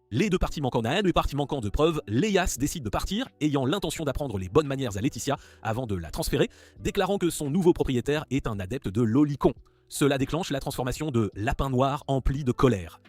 Les deux parties manquant d'un et parties manquant de preuves, Leias décide de partir, ayant l'intention d'apprendre les bonnes manières à Laetitia avant de la transférer, déclarant que son nouveau propriétaire est un adepte de l'Olicon. Cela déclenche la transformation de Lapin Noir empli de colère.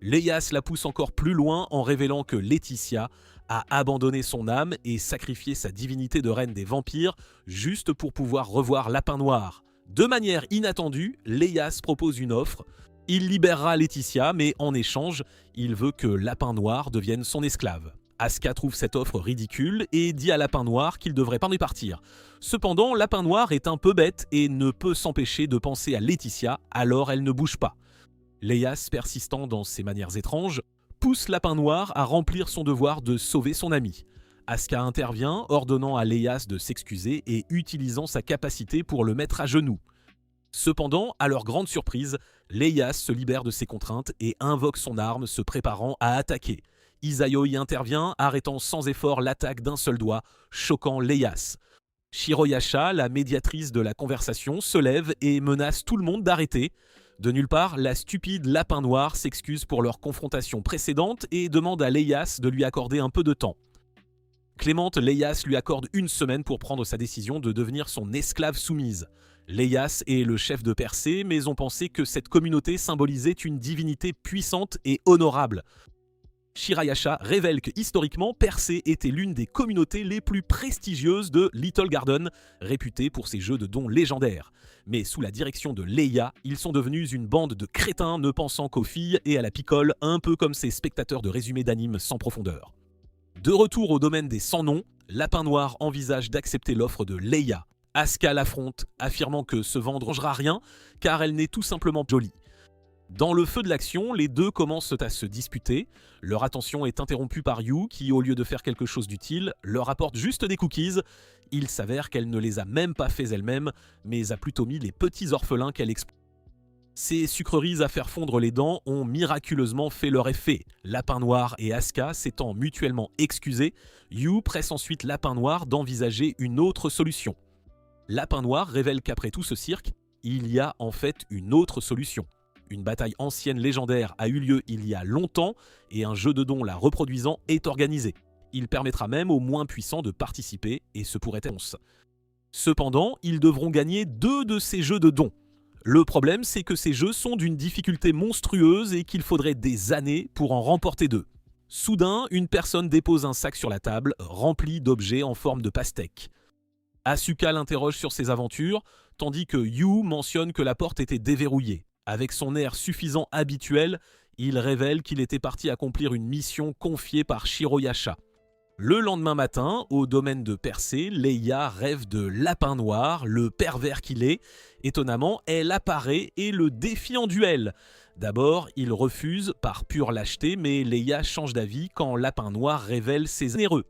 Leias la pousse encore plus loin en révélant que Laetitia a abandonné son âme et sacrifié sa divinité de reine des vampires juste pour pouvoir revoir Lapin Noir. De manière inattendue, Leias propose une offre. Il libérera Laetitia, mais en échange, il veut que Lapin Noir devienne son esclave. Asuka trouve cette offre ridicule et dit à Lapin Noir qu'il devrait pas y partir. Cependant, Lapin Noir est un peu bête et ne peut s'empêcher de penser à Laetitia, alors elle ne bouge pas. Leias, persistant dans ses manières étranges, pousse Lapin Noir à remplir son devoir de sauver son ami. Asuka intervient, ordonnant à Leias de s'excuser et utilisant sa capacité pour le mettre à genoux. Cependant, à leur grande surprise, Leias se libère de ses contraintes et invoque son arme, se préparant à attaquer. Izayoi intervient, arrêtant sans effort l'attaque d'un seul doigt, choquant Leias. Shiroyasha, la médiatrice de la conversation, se lève et menace tout le monde d'arrêter. De nulle part, la stupide Lapin Noir s'excuse pour leur confrontation précédente et demande à Leias de lui accorder un peu de temps. Clémente, Leias lui accorde une semaine pour prendre sa décision de devenir son esclave soumise. Leias est le chef de Persée, mais on pensait que cette communauté symbolisait une divinité puissante et honorable. Shirayasha révèle que historiquement, Persée était l'une des communautés les plus prestigieuses de Little Garden, réputée pour ses jeux de dons légendaires. Mais sous la direction de Leia, ils sont devenus une bande de crétins ne pensant qu'aux filles et à la picole, un peu comme ces spectateurs de résumés d'animes sans profondeur. De retour au domaine des sans-noms, Lapin Noir envisage d'accepter l'offre de Leia. Asuka l'affronte, affirmant que se vendre ne changera rien, car elle n'est tout simplement jolie. Dans le feu de l'action, les deux commencent à se disputer. Leur attention est interrompue par Yu qui, au lieu de faire quelque chose d'utile, leur apporte juste des cookies. Il s'avère qu'elle ne les a même pas faits elle-même, mais a plutôt mis les petits orphelins qu'elle exploite. Ces sucreries à faire fondre les dents ont miraculeusement fait leur effet. Lapin Noir et Asuka s'étant mutuellement excusés, Yu presse ensuite Lapin Noir d'envisager une autre solution. Lapin Noir révèle qu'après tout ce cirque, il y a en fait une autre solution. Une bataille ancienne légendaire a eu lieu il y a longtemps et un jeu de dons la reproduisant est organisé. Il permettra même aux moins puissants de participer et ce pourrait être. Cependant, ils devront gagner 2 de ces jeux de dons. Le problème, c'est que ces jeux sont d'une difficulté monstrueuse et qu'il faudrait des années pour en remporter 2. Soudain, une personne dépose un sac sur la table, rempli d'objets en forme de pastèque. Asuka l'interroge sur ses aventures, tandis que Yu mentionne que la porte était déverrouillée. Avec son air suffisant habituel, il révèle qu'il était parti accomplir une mission confiée par Shiroyasha. Le lendemain matin, au domaine de Persée, Leia rêve de Lapin Noir, le pervers qu'il est. Étonnamment, elle apparaît et le défie en duel. D'abord, il refuse par pure lâcheté, mais Leia change d'avis quand Lapin Noir révèle ses généreux.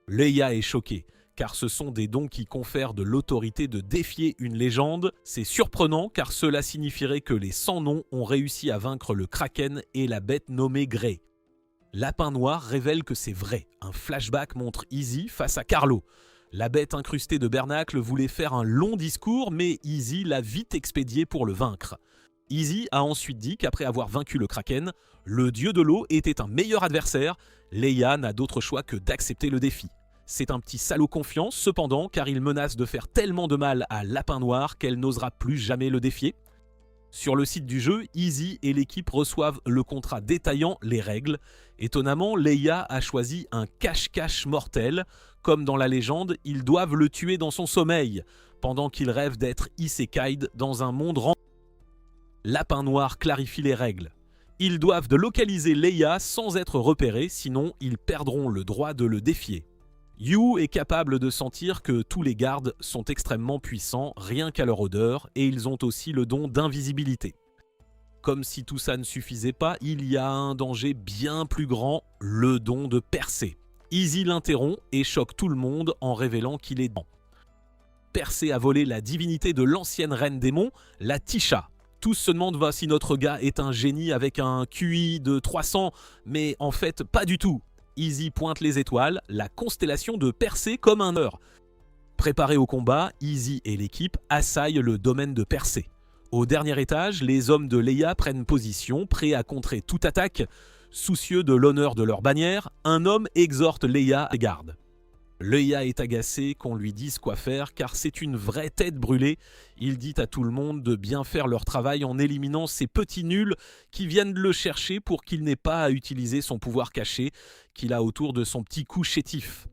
Leia est choquée, car ce sont des dons qui confèrent de l'autorité de défier une légende. C'est surprenant, car cela signifierait que les Sans-Noms ont réussi à vaincre le Kraken et la bête nommée Grey. Lapin Noir révèle que c'est vrai. Un flashback montre Izzy face à Carlo. La bête incrustée de Bernacle voulait faire un long discours, mais Izzy l'a vite expédié pour le vaincre. Izzy a ensuite dit qu'après avoir vaincu le Kraken, le dieu de l'eau était un meilleur adversaire. Leia n'a d'autre choix que d'accepter le défi. C'est un petit salaud confiant, cependant, car il menace de faire tellement de mal à Lapin Noir qu'elle n'osera plus jamais le défier. Sur le site du jeu, Izzy et l'équipe reçoivent le contrat détaillant les règles. Étonnamment, Leia a choisi un cache-cache mortel. Comme dans la légende, ils doivent le tuer dans son sommeil, pendant qu'il rêve d'être isekai'd dans un monde rempli. Lapin Noir clarifie les règles. Ils doivent localiser Leia sans être repérés, sinon ils perdront le droit de le défier. Yu est capable de sentir que tous les gardes sont extrêmement puissants, rien qu'à leur odeur, et ils ont aussi le don d'invisibilité. Comme si tout ça ne suffisait pas, il y a un danger bien plus grand, le don de Persée. Izzy l'interrompt et choque tout le monde en révélant qu'il est dedans. Persée a volé la divinité de l'ancienne reine démon, la Tisha. Tous se demandent si notre gars est un génie avec un QI de 300, mais en fait pas du tout. Izzy pointe les étoiles, la constellation de Persée comme un heure. Préparés au combat, Izzy et l'équipe assaillent le domaine de Persée. Au dernier étage, les hommes de Leia prennent position, prêts à contrer toute attaque. Soucieux de l'honneur de leur bannière, un homme exhorte Leia à garde. Leia est agacée qu'on lui dise quoi faire car c'est une vraie tête brûlée. Il dit à tout le monde de bien faire leur travail en éliminant ces petits nuls qui viennent le chercher pour qu'il n'ait pas à utiliser son pouvoir caché qu'il a autour de son petit cou chétif.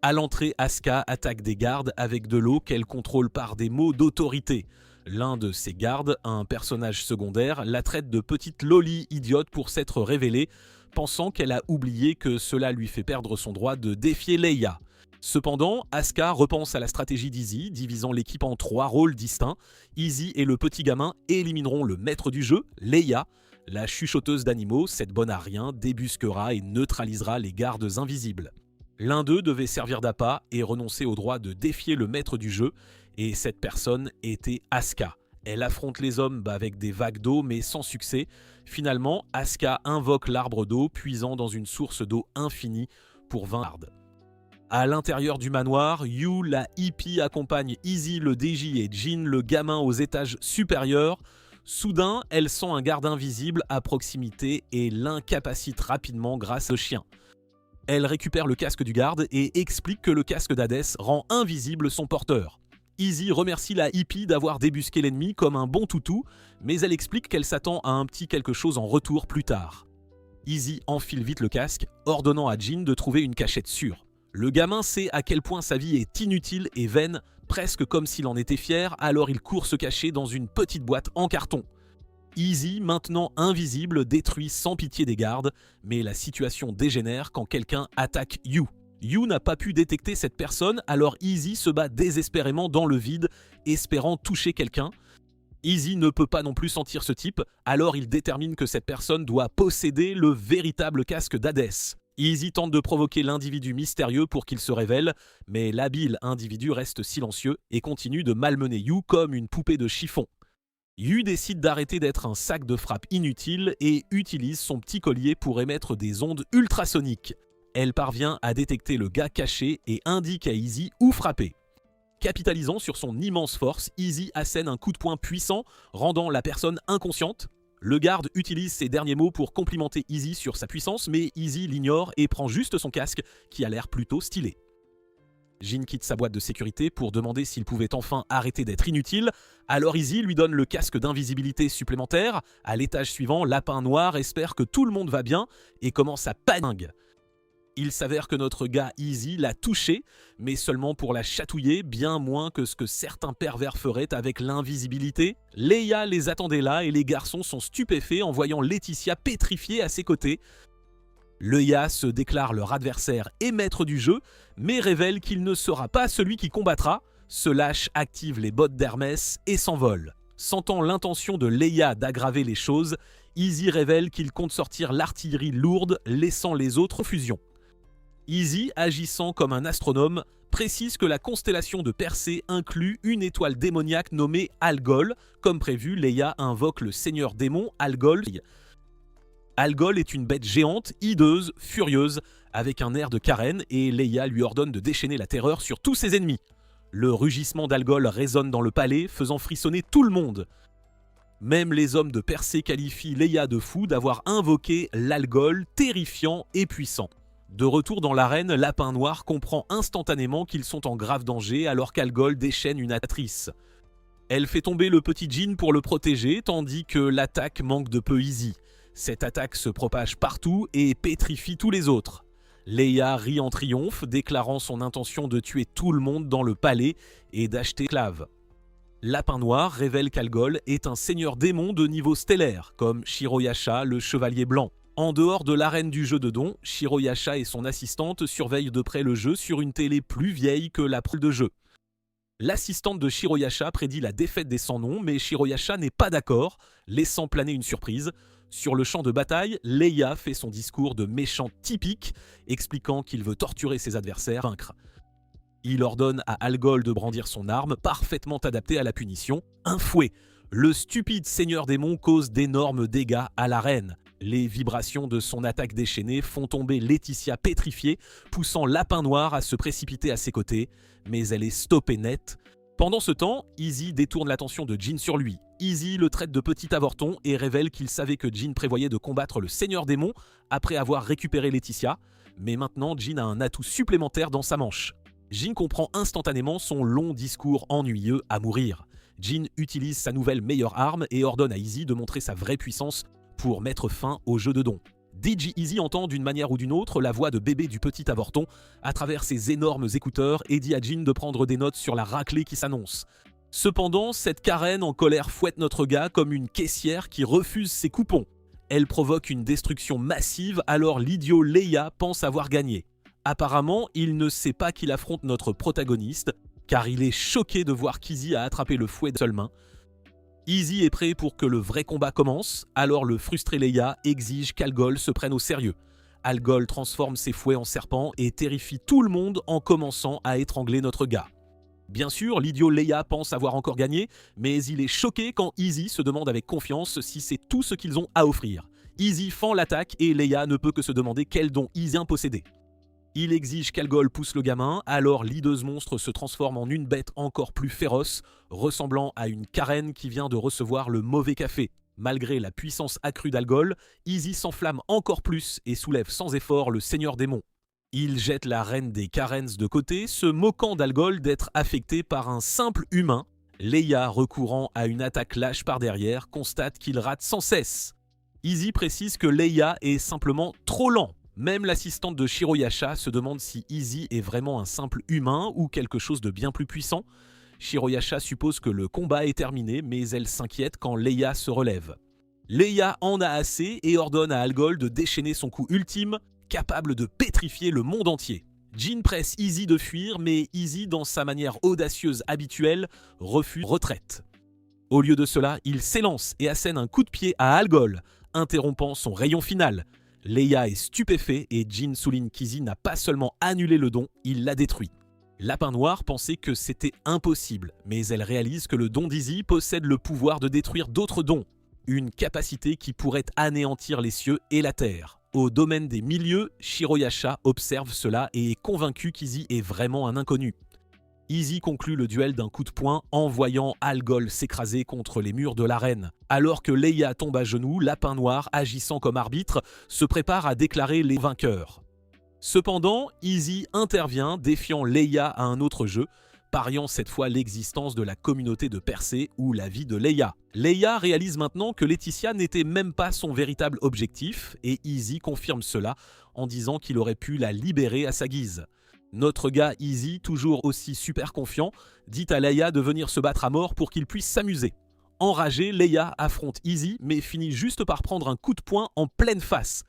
À l'entrée, Asuka attaque des gardes avec de l'eau qu'elle contrôle par des mots d'autorité. L'un de ses gardes, un personnage secondaire, la traite de petite loli idiote pour s'être révélée, pensant qu'elle a oublié que cela lui fait perdre son droit de défier Leia. Cependant, Asuka repense à la stratégie d'Izzy, divisant l'équipe en 3 rôles distincts. Izzy et le petit gamin élimineront le maître du jeu, Leia. La chuchoteuse d'animaux, cette bonne à rien, débusquera et neutralisera les gardes invisibles. L'un d'eux devait servir d'appât et renoncer au droit de défier le maître du jeu, et cette personne était Asuka. Elle affronte les hommes avec des vagues d'eau mais sans succès. Finalement, Asuka invoque l'arbre d'eau, puisant dans une source d'eau infinie pour 20 gardes. À l'intérieur du manoir, Yu, la hippie, accompagne Izzy, le DJ et Jin, le gamin, aux étages supérieurs. Soudain, elle sent un garde invisible à proximité et l'incapacite rapidement grâce au chien. Elle récupère le casque du garde et explique que le casque d'Hadès rend invisible son porteur. Izzy remercie la hippie d'avoir débusqué l'ennemi comme un bon toutou, mais elle explique qu'elle s'attend à un petit quelque chose en retour plus tard. Izzy enfile vite le casque, ordonnant à Jin de trouver une cachette sûre. Le gamin sait à quel point sa vie est inutile et vaine, presque comme s'il en était fier, alors il court se cacher dans une petite boîte en carton. Izzy, maintenant invisible, détruit sans pitié des gardes, mais la situation dégénère quand quelqu'un attaque Yu. Yu n'a pas pu détecter cette personne, alors Izzy se bat désespérément dans le vide, espérant toucher quelqu'un. Izzy ne peut pas non plus sentir ce type, alors il détermine que cette personne doit posséder le véritable casque d'Hadès. Izzy tente de provoquer l'individu mystérieux pour qu'il se révèle, mais l'habile individu reste silencieux et continue de malmener Yu comme une poupée de chiffon. Yu décide d'arrêter d'être un sac de frappe inutile et utilise son petit collier pour émettre des ondes ultrasoniques. Elle parvient à détecter le gars caché et indique à Izzy où frapper. Capitalisant sur son immense force, Izzy assène un coup de poing puissant, rendant la personne inconsciente. Le garde utilise ses derniers mots pour complimenter Izzy sur sa puissance, mais Izzy l'ignore et prend juste son casque, qui a l'air plutôt stylé. Jin quitte sa boîte de sécurité pour demander s'il pouvait enfin arrêter d'être inutile, alors Izzy lui donne le casque d'invisibilité supplémentaire. À l'étage suivant, Lapin Noir espère que tout le monde va bien et commence à paniquer. Il s'avère que notre gars Izzy l'a touché, mais seulement pour la chatouiller, bien moins que ce que certains pervers feraient avec l'invisibilité. Leia les attendait là et les garçons sont stupéfaits en voyant Laetitia pétrifiée à ses côtés. Leia se déclare leur adversaire et maître du jeu, mais révèle qu'il ne sera pas celui qui combattra. Ce lâche active les bottes d'Hermès et s'envole. Sentant l'intention de Leia d'aggraver les choses, Izzy révèle qu'il compte sortir l'artillerie lourde, laissant les autres en fusion. Izzy, agissant comme un astronome, précise que la constellation de Persée inclut une étoile démoniaque nommée Algol. Comme prévu, Leia invoque le seigneur démon Algol. Algol est une bête géante, hideuse, furieuse, avec un air de Karen, et Leia lui ordonne de déchaîner la terreur sur tous ses ennemis. Le rugissement d'Algol résonne dans le palais, faisant frissonner tout le monde. Même les hommes de Persée qualifient Leia de fou d'avoir invoqué l'Algol, terrifiant et puissant. De retour dans l'arène, Lapin Noir comprend instantanément qu'ils sont en grave danger alors qu'Algol déchaîne une actrice. Elle fait tomber le petit Jin pour le protéger, tandis que l'attaque manque de peu Izzy. Cette attaque se propage partout et pétrifie tous les autres. Leia rit en triomphe, déclarant son intention de tuer tout le monde dans le palais et d'acheter esclaves. Lapin Noir révèle qu'Algol est un seigneur démon de niveau stellaire, comme Shiroyasha, le chevalier blanc. En dehors de l'arène du jeu de dons, Shiroyasha et son assistante surveillent de près le jeu sur une télé plus vieille que la poule de jeu. L'assistante de Shiroyasha prédit la défaite des Sans-Noms, mais Shiroyasha n'est pas d'accord, laissant planer une surprise. Sur le champ de bataille, Leia fait son discours de méchant typique, expliquant qu'il veut torturer ses adversaires, vaincre. Il ordonne à Algol de brandir son arme, parfaitement adaptée à la punition, un fouet. Le stupide seigneur démon cause d'énormes dégâts à la reine. Les vibrations de son attaque déchaînée font tomber Laetitia pétrifiée, poussant Lapin Noir à se précipiter à ses côtés, mais elle est stoppée net. Pendant ce temps, Izzy détourne l'attention de Jin sur lui. Izzy le traite de petit avorton et révèle qu'il savait que Jin prévoyait de combattre le seigneur démon après avoir récupéré Laetitia, mais maintenant Jin a un atout supplémentaire dans sa manche. Jin comprend instantanément son long discours ennuyeux à mourir. Jin utilise sa nouvelle meilleure arme et ordonne à Izzy de montrer sa vraie puissance pour mettre fin au jeu de dons. DJ Izzy entend d'une manière ou d'une autre la voix de bébé du petit avorton à travers ses énormes écouteurs et dit à Jin de prendre des notes sur la raclée qui s'annonce. Cependant, cette Karen en colère fouette notre gars comme une caissière qui refuse ses coupons. Elle provoque une destruction massive alors l'idiot Leia pense avoir gagné. Apparemment, il ne sait pas qu'il affronte notre protagoniste car il est choqué de voir qu'Izzy a attrapé le fouet de seule main. Izzy est prêt pour que le vrai combat commence, alors le frustré Leia exige qu'Algol se prenne au sérieux. Algol transforme ses fouets en serpents et terrifie tout le monde en commençant à étrangler notre gars. Bien sûr, l'idiot Leia pense avoir encore gagné, mais il est choqué quand Izzy se demande avec confiance si c'est tout ce qu'ils ont à offrir. Izzy fend l'attaque et Leia ne peut que se demander quel don Izzien possédait. Il exige qu'Algol pousse le gamin, alors l'hideuse monstre se transforme en une bête encore plus féroce, ressemblant à une Karen qui vient de recevoir le mauvais café. Malgré la puissance accrue d'Algol, Izzy s'enflamme encore plus et soulève sans effort le seigneur démon. Il jette la reine des Karens de côté, se moquant d'Algol d'être affecté par un simple humain. Leia, recourant à une attaque lâche par derrière, constate qu'il rate sans cesse. Izzy précise que Leia est simplement trop lent. Même l'assistante de Shiroyasha se demande si Izzy est vraiment un simple humain ou quelque chose de bien plus puissant. Shiroyasha suppose que le combat est terminé, mais elle s'inquiète quand Leia se relève. Leia en a assez et ordonne à Algol de déchaîner son coup ultime, capable de pétrifier le monde entier. Jin presse Izzy de fuir, mais Izzy, dans sa manière audacieuse habituelle, refuse retraite. Au lieu de cela, il s'élance et assène un coup de pied à Algol, interrompant son rayon final. Leia est stupéfait et Jyn souligne qu'Izzy n'a pas seulement annulé le don, il l'a détruit. Lapin Noir pensait que c'était impossible, mais elle réalise que le don d'Izzy possède le pouvoir de détruire d'autres dons, une capacité qui pourrait anéantir les cieux et la terre. Au domaine des milieux, Shiroyasha observe cela et est convaincu qu'Izzy est vraiment un inconnu. Izzy conclut le duel d'un coup de poing en voyant Algol s'écraser contre les murs de l'arène. Alors que Leia tombe à genoux, Lapin Noir, agissant comme arbitre, se prépare à déclarer les vainqueurs. Cependant, Izzy intervient, défiant Leia à un autre jeu, pariant cette fois l'existence de la communauté de Persée ou la vie de Leia. Leia réalise maintenant que Laetitia n'était même pas son véritable objectif, et Izzy confirme cela en disant qu'il aurait pu la libérer à sa guise. Notre gars Izzy, toujours aussi super confiant, dit à Leia de venir se battre à mort pour qu'il puisse s'amuser. Enragée, Leia affronte Izzy, mais finit juste par prendre un coup de poing en pleine face.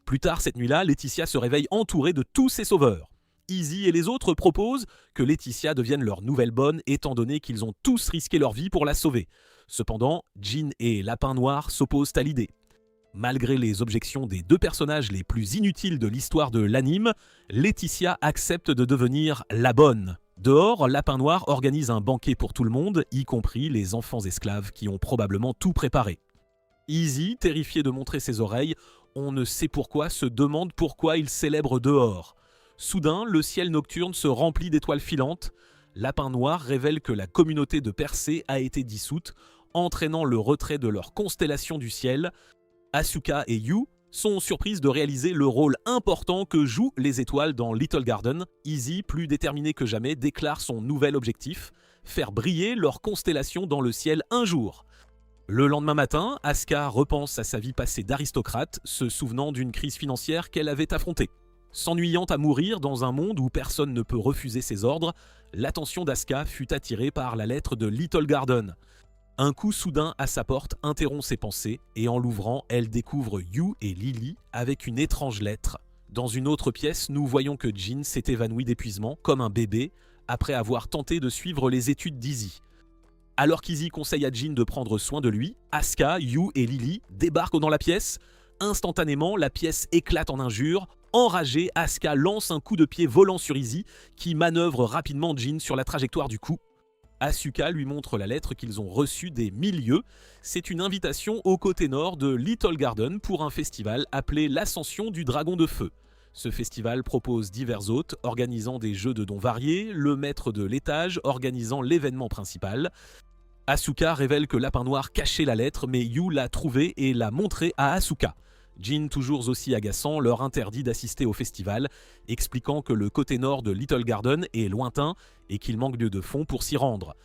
Plus tard cette nuit-là, Laetitia se réveille entourée de tous ses sauveurs. Izzy et les autres proposent que Laetitia devienne leur nouvelle bonne, étant donné qu'ils ont tous risqué leur vie pour la sauver. Cependant, Jyn et Lapin Noir s'opposent à l'idée. Malgré les objections des deux personnages les plus inutiles de l'histoire de l'anime, Laetitia accepte de devenir la bonne. Dehors, Lapin Noir organise un banquet pour tout le monde, y compris les enfants esclaves qui ont probablement tout préparé. Izzy, terrifié de montrer ses oreilles, on ne sait pourquoi, se demande pourquoi il célèbre dehors. Soudain, le ciel nocturne se remplit d'étoiles filantes. Lapin Noir révèle que la communauté de Persée a été dissoute, entraînant le retrait de leur constellation du ciel. Asuka et Yu sont surprises de réaliser le rôle important que jouent les étoiles dans Little Garden. Izzy, plus déterminé que jamais, déclare son nouvel objectif, faire briller leur constellation dans le ciel un jour. Le lendemain matin, Asuka repense à sa vie passée d'aristocrate, se souvenant d'une crise financière qu'elle avait affrontée. S'ennuyant à mourir dans un monde où personne ne peut refuser ses ordres, l'attention d'Asuka fut attirée par la lettre de Little Garden. Un coup soudain à sa porte interrompt ses pensées et en l'ouvrant, elle découvre Yu et Lily avec une étrange lettre. Dans une autre pièce, nous voyons que Jyn s'est évanoui d'épuisement comme un bébé après avoir tenté de suivre les études d'Izzy. Alors qu'Izzy conseille à Jyn de prendre soin de lui, Asuka, Yu et Lily débarquent dans la pièce. Instantanément, la pièce éclate en injures. Enragée, Asuka lance un coup de pied volant sur Izzy qui manœuvre rapidement Jyn sur la trajectoire du coup. Asuka lui montre la lettre qu'ils ont reçue des milieux. C'est une invitation au côté nord de Little Garden pour un festival appelé l'Ascension du Dragon de Feu. Ce festival propose divers hôtes organisant des jeux de dons variés, le maître de l'étage organisant l'événement principal. Asuka révèle que Lapin Noir cachait la lettre, mais Yu l'a trouvée et l'a montrée à Asuka. Jyn, toujours aussi agaçant, leur interdit d'assister au festival, expliquant que le côté nord de Little Garden est lointain et qu'il manque de fonds pour s'y rendre.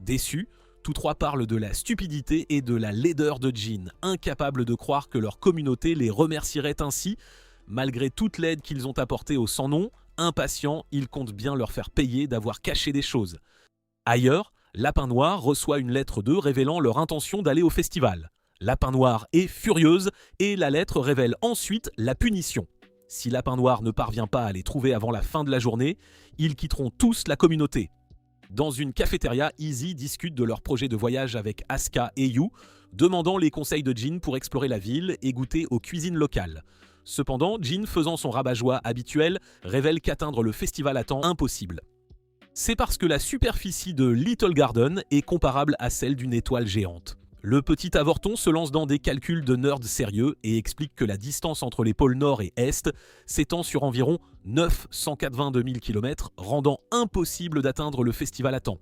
Déçus, tous trois parlent de la stupidité et de la laideur de Jyn, incapables de croire que leur communauté les remercierait ainsi. Malgré toute l'aide qu'ils ont apportée au sans-nom, impatients, ils comptent bien leur faire payer d'avoir caché des choses. Ailleurs, Lapin Noir reçoit une lettre d'eux révélant leur intention d'aller au festival. Lapin Noir est furieuse et la lettre révèle ensuite la punition. Si Lapin Noir ne parvient pas à les trouver avant la fin de la journée, ils quitteront tous la communauté. Dans une cafétéria, Izzy discute de leur projet de voyage avec Asuka et Yu, demandant les conseils de Jyn pour explorer la ville et goûter aux cuisines locales. Cependant, Jyn, faisant son rabat-joie habituel, révèle qu'atteindre le festival à temps impossible. C'est parce que la superficie de Little Garden est comparable à celle d'une étoile géante. Le petit avorton se lance dans des calculs de nerd sérieux et explique que la distance entre les pôles nord et est s'étend sur environ 982 000 km, rendant impossible d'atteindre le festival à temps.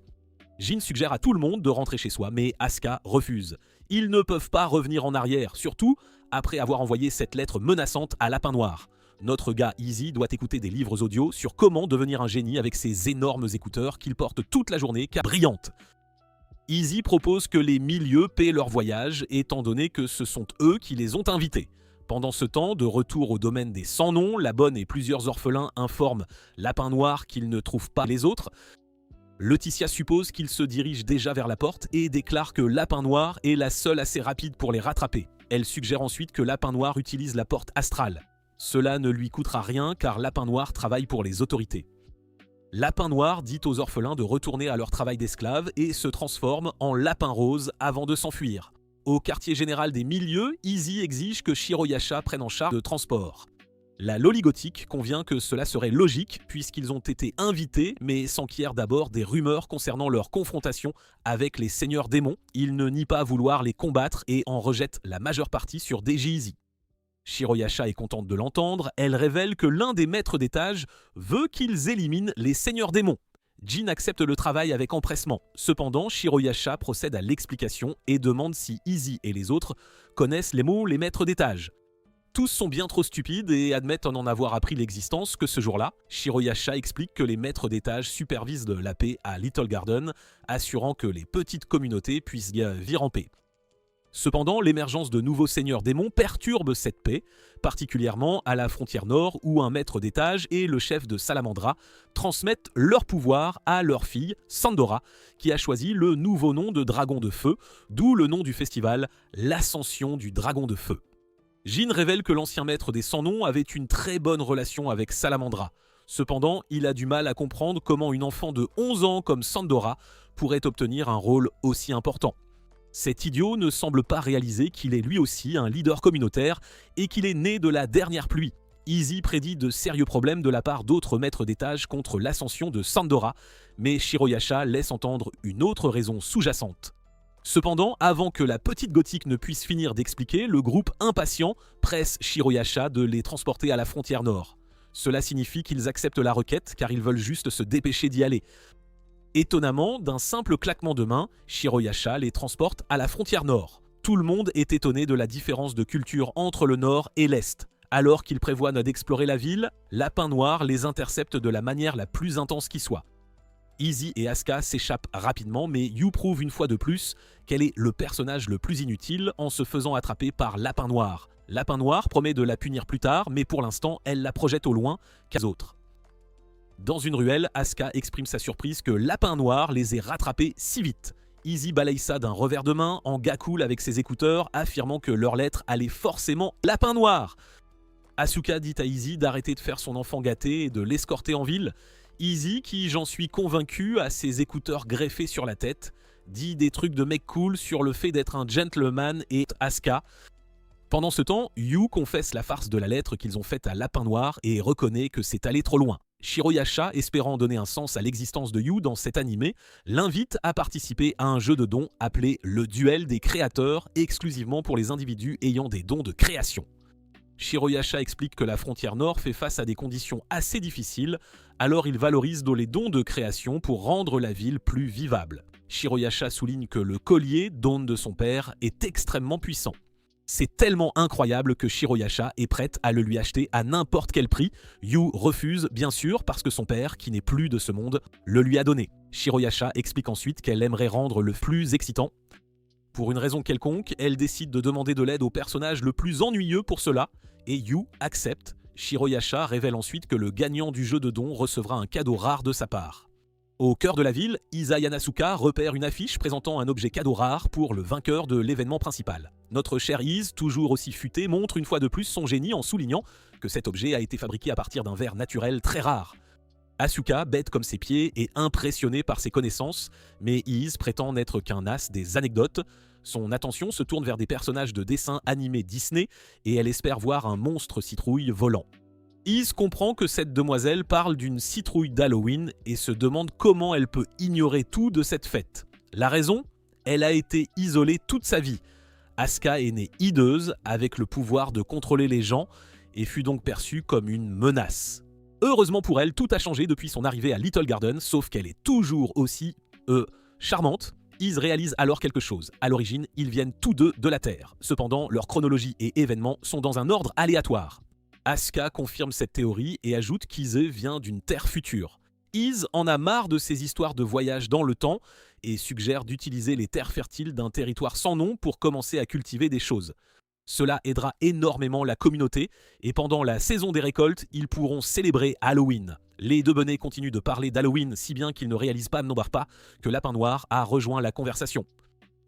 Jyn suggère à tout le monde de rentrer chez soi, mais Asuka refuse. Ils ne peuvent pas revenir en arrière, surtout après avoir envoyé cette lettre menaçante à Lapin Noir. Notre gars Izzy doit écouter des livres audio sur comment devenir un génie avec ses énormes écouteurs qu'il porte toute la journée, car brillantes. Izzy propose que les milieux paient leur voyage, étant donné que ce sont eux qui les ont invités. Pendant ce temps, de retour au domaine des sans-noms, la bonne et plusieurs orphelins informent Lapin Noir qu'ils ne trouvent pas les autres. Laetitia suppose qu'ils se dirigent déjà vers la porte et déclare que Lapin Noir est la seule assez rapide pour les rattraper. Elle suggère ensuite que Lapin Noir utilise la porte astrale. Cela ne lui coûtera rien car Lapin Noir travaille pour les autorités. Lapin Noir dit aux orphelins de retourner à leur travail d'esclave et se transforme en Lapin Rose avant de s'enfuir. Au quartier général des milieux, Easy exige que Shiroyasha prenne en charge le transport. La Loli-Gothique convient que cela serait logique puisqu'ils ont été invités mais s'enquièrent d'abord des rumeurs concernant leur confrontation avec les seigneurs démons. Ils ne nient pas vouloir les combattre et en rejettent la majeure partie sur Deji Easy. Shiroyasha est contente de l'entendre, elle révèle que l'un des maîtres d'étage veut qu'ils éliminent les seigneurs démons. Jin accepte le travail avec empressement. Cependant, Shiroyasha procède à l'explication et demande si Easy et les autres connaissent les mots les maîtres d'étage. Tous sont bien trop stupides et admettent en avoir appris l'existence que ce jour-là, Shiroyasha explique que les maîtres d'étage supervisent la paix à Little Garden, assurant que les petites communautés puissent vivre en paix. Cependant, l'émergence de nouveaux seigneurs démons perturbe cette paix, particulièrement à la frontière nord où un maître d'étage et le chef de Salamandra transmettent leur pouvoir à leur fille, Sandora, qui a choisi le nouveau nom de Dragon de Feu, d'où le nom du festival, l'Ascension du Dragon de Feu. Jin révèle que l'ancien maître des Sans-Noms avait une très bonne relation avec Salamandra. Cependant, il a du mal à comprendre comment une enfant de 11 ans comme Sandora pourrait obtenir un rôle aussi important. Cet idiot ne semble pas réaliser qu'il est lui aussi un leader communautaire et qu'il est né de la dernière pluie. Easy prédit de sérieux problèmes de la part d'autres maîtres d'étage contre l'ascension de Sandora, mais Shiroyasha laisse entendre une autre raison sous-jacente. Cependant, avant que la petite gothique ne puisse finir d'expliquer, le groupe impatient presse Shiroyasha de les transporter à la frontière nord. Cela signifie qu'ils acceptent la requête car ils veulent juste se dépêcher d'y aller. Étonnamment, d'un simple claquement de main, Shiroyasha les transporte à la frontière nord. Tout le monde est étonné de la différence de culture entre le nord et l'est. Alors qu'ils prévoient d'explorer la ville, Lapin Noir les intercepte de la manière la plus intense qui soit. Easy et Asuka s'échappent rapidement, mais Yu prouve une fois de plus qu'elle est le personnage le plus inutile en se faisant attraper par Lapin Noir. Lapin Noir promet de la punir plus tard, mais pour l'instant, elle la projette au loin qu'aux autres. Dans une ruelle, Asuka exprime sa surprise que Lapin Noir les ait rattrapés si vite. Easy balaye ça d'un revers de main en gars cool avec ses écouteurs, affirmant que leur lettre allait forcément Lapin Noir. Asuka dit à Easy d'arrêter de faire son enfant gâté et de l'escorter en ville. Easy, qui j'en suis convaincu, a ses écouteurs greffés sur la tête, dit des trucs de mec cool sur le fait d'être un gentleman et Asuka. Pendant ce temps, Yu confesse la farce de la lettre qu'ils ont faite à Lapin Noir et reconnaît que c'est allé trop loin. Shiroyasha, espérant donner un sens à l'existence de Yu dans cet animé, l'invite à participer à un jeu de dons appelé le Duel des créateurs, exclusivement pour les individus ayant des dons de création. Shiroyasha explique que la frontière nord fait face à des conditions assez difficiles, alors il valorise les dons de création pour rendre la ville plus vivable. Shiroyasha souligne que le collier, don de son père, est extrêmement puissant. C'est tellement incroyable que Shiroyasha est prête à le lui acheter à n'importe quel prix. Yu refuse, bien sûr, parce que son père, qui n'est plus de ce monde, le lui a donné. Shiroyasha explique ensuite qu'elle aimerait rendre le plus excitant. Pour une raison quelconque, elle décide de demander de l'aide au personnage le plus ennuyeux pour cela, et Yu accepte. Shiroyasha révèle ensuite que le gagnant du jeu de dons recevra un cadeau rare de sa part. Au cœur de la ville, Isa Yanasuka repère une affiche présentant un objet cadeau rare pour le vainqueur de l'événement principal. Notre chère Iz, toujours aussi futée, montre une fois de plus son génie en soulignant que cet objet a été fabriqué à partir d'un verre naturel très rare. Asuka, bête comme ses pieds, est impressionnée par ses connaissances, mais Iz prétend n'être qu'un as des anecdotes. Son attention se tourne vers des personnages de dessins animés Disney et elle espère voir un monstre citrouille volant. Iz comprend que cette demoiselle parle d'une citrouille d'Halloween et se demande comment elle peut ignorer tout de cette fête. La raison ? Elle a été isolée toute sa vie. Asuka est née hideuse avec le pouvoir de contrôler les gens et fut donc perçue comme une menace. Heureusement pour elle, tout a changé depuis son arrivée à Little Garden, sauf qu'elle est toujours aussi charmante. Iz réalise alors quelque chose. À l'origine, ils viennent tous deux de la Terre. Cependant, leur chronologie et événements sont dans un ordre aléatoire. Asuka confirme cette théorie et ajoute qu'Ize vient d'une Terre future. Iz en a marre de ces histoires de voyage dans le temps et suggère d'utiliser les terres fertiles d'un territoire sans nom pour commencer à cultiver des choses. Cela aidera énormément la communauté et pendant la saison des récoltes, ils pourront célébrer Halloween. Les deux bonnets continuent de parler d'Halloween si bien qu'ils ne réalisent pas que Lapin Noir a rejoint la conversation.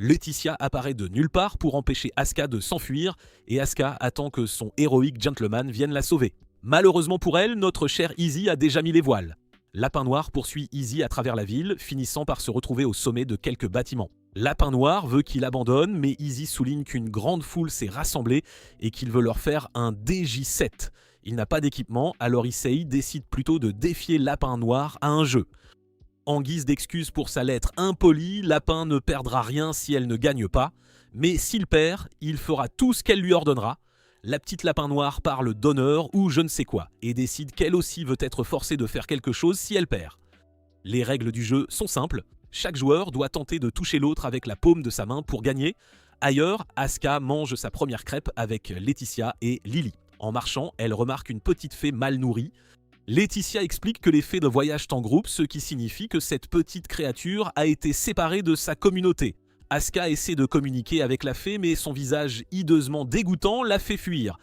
Laetitia apparaît de nulle part pour empêcher Asuka de s'enfuir et Asuka attend que son héroïque gentleman vienne la sauver. Malheureusement pour elle, notre chère Izzy a déjà mis les voiles. Lapin Noir poursuit Easy à travers la ville, finissant par se retrouver au sommet de quelques bâtiments. Lapin Noir veut qu'il abandonne, mais Easy souligne qu'une grande foule s'est rassemblée et qu'il veut leur faire un DJ7. Il n'a pas d'équipement, alors Issei décide plutôt de défier Lapin Noir à un jeu. En guise d'excuse pour sa lettre impolie, Lapin ne perdra rien si elle ne gagne pas, mais s'il perd, il fera tout ce qu'elle lui ordonnera. La petite Lapin Noir parle d'honneur ou je ne sais quoi, et décide qu'elle aussi veut être forcée de faire quelque chose si elle perd. Les règles du jeu sont simples, chaque joueur doit tenter de toucher l'autre avec la paume de sa main pour gagner. Ailleurs, Asuka mange sa première crêpe avec Laetitia et Lily. En marchant, elle remarque une petite fée mal nourrie. Laetitia explique que les fées voyagent en groupe, ce qui signifie que cette petite créature a été séparée de sa communauté. Asuka essaie de communiquer avec la fée, mais son visage hideusement dégoûtant la fait fuir.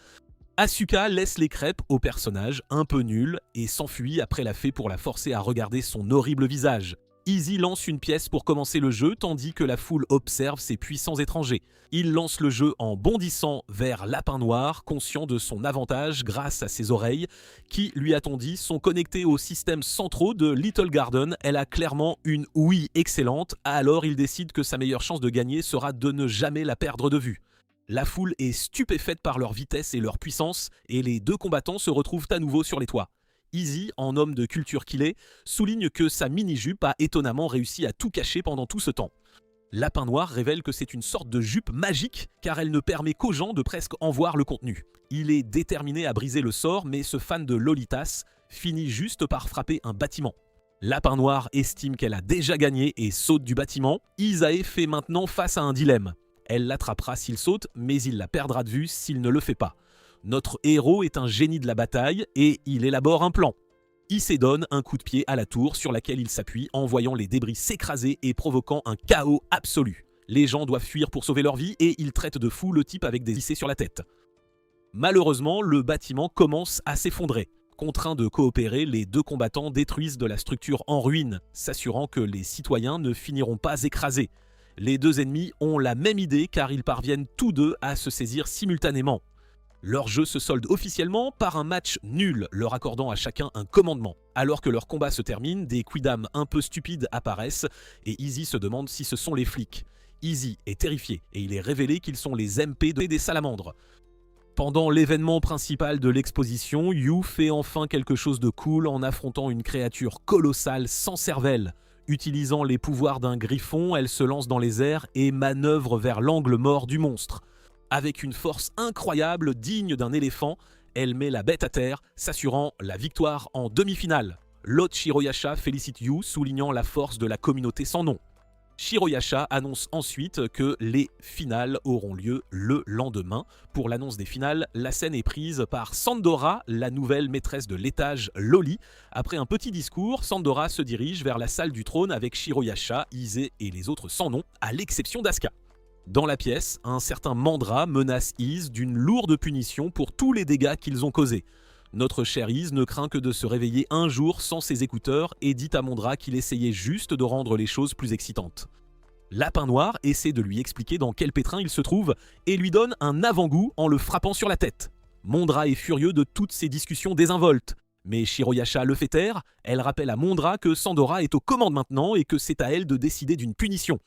Asuka laisse les crêpes au personnage, un peu nul, et s'enfuit après la fée pour la forcer à regarder son horrible visage. Easy lance une pièce pour commencer le jeu, tandis que la foule observe ses puissants étrangers. Il lance le jeu en bondissant vers Lapin Noir, conscient de son avantage grâce à ses oreilles, qui, lui a-t-on dit, sont connectées aux systèmes centraux de Little Garden. Elle a clairement une ouïe excellente, alors il décide que sa meilleure chance de gagner sera de ne jamais la perdre de vue. La foule est stupéfaite par leur vitesse et leur puissance, et les deux combattants se retrouvent à nouveau sur les toits. Easy, en homme de culture qu'il est, souligne que sa mini-jupe a étonnamment réussi à tout cacher pendant tout ce temps. Lapin Noir révèle que c'est une sorte de jupe magique car elle ne permet qu'aux gens de presque en voir le contenu. Il est déterminé à briser le sort, mais ce fan de Lolitas finit juste par frapper un bâtiment. Lapin Noir estime qu'elle a déjà gagné et saute du bâtiment. Isae fait maintenant face à un dilemme. Elle l'attrapera s'il saute, mais il la perdra de vue s'il ne le fait pas. Notre héros est un génie de la bataille et il élabore un plan. Issei donne un coup de pied à la tour sur laquelle il s'appuie en voyant les débris s'écraser et provoquant un chaos absolu. Les gens doivent fuir pour sauver leur vie et il traite de fou le type avec des issés sur la tête. Malheureusement, le bâtiment commence à s'effondrer. Contraints de coopérer, les deux combattants détruisent de la structure en ruine, s'assurant que les citoyens ne finiront pas écrasés. Les deux ennemis ont la même idée car ils parviennent tous deux à se saisir simultanément. Leur jeu se solde officiellement par un match nul, leur accordant à chacun un commandement. Alors que leur combat se termine, des quidams un peu stupides apparaissent et Easy se demande si ce sont les flics. Easy est terrifié et il est révélé qu'ils sont les MP des salamandres. Pendant l'événement principal de l'exposition, Yu fait enfin quelque chose de cool en affrontant une créature colossale sans cervelle. Utilisant les pouvoirs d'un griffon, elle se lance dans les airs et manœuvre vers l'angle mort du monstre. Avec une force incroyable, digne d'un éléphant, elle met la bête à terre, s'assurant la victoire en demi-finale. L'hôte Shiroyasha félicite Yu, soulignant la force de la communauté sans nom. Shiroyasha annonce ensuite que les finales auront lieu le lendemain. Pour l'annonce des finales, la scène est prise par Sandora, la nouvelle maîtresse de l'étage Loli. Après un petit discours, Sandora se dirige vers la salle du trône avec Shiroyasha, Ise et les autres sans nom, à l'exception d'Asuka. Dans la pièce, un certain Mandra menace Ise d'une lourde punition pour tous les dégâts qu'ils ont causés. Notre cher Ise ne craint que de se réveiller un jour sans ses écouteurs et dit à Mandra qu'il essayait juste de rendre les choses plus excitantes. Lapin Noir essaie de lui expliquer dans quel pétrin il se trouve et lui donne un avant-goût en le frappant sur la tête. Mandra est furieux de toutes ces discussions désinvoltes. Mais Shiroyasha le fait taire, elle rappelle à Mandra que Sandora est aux commandes maintenant et que c'est à elle de décider d'une punition.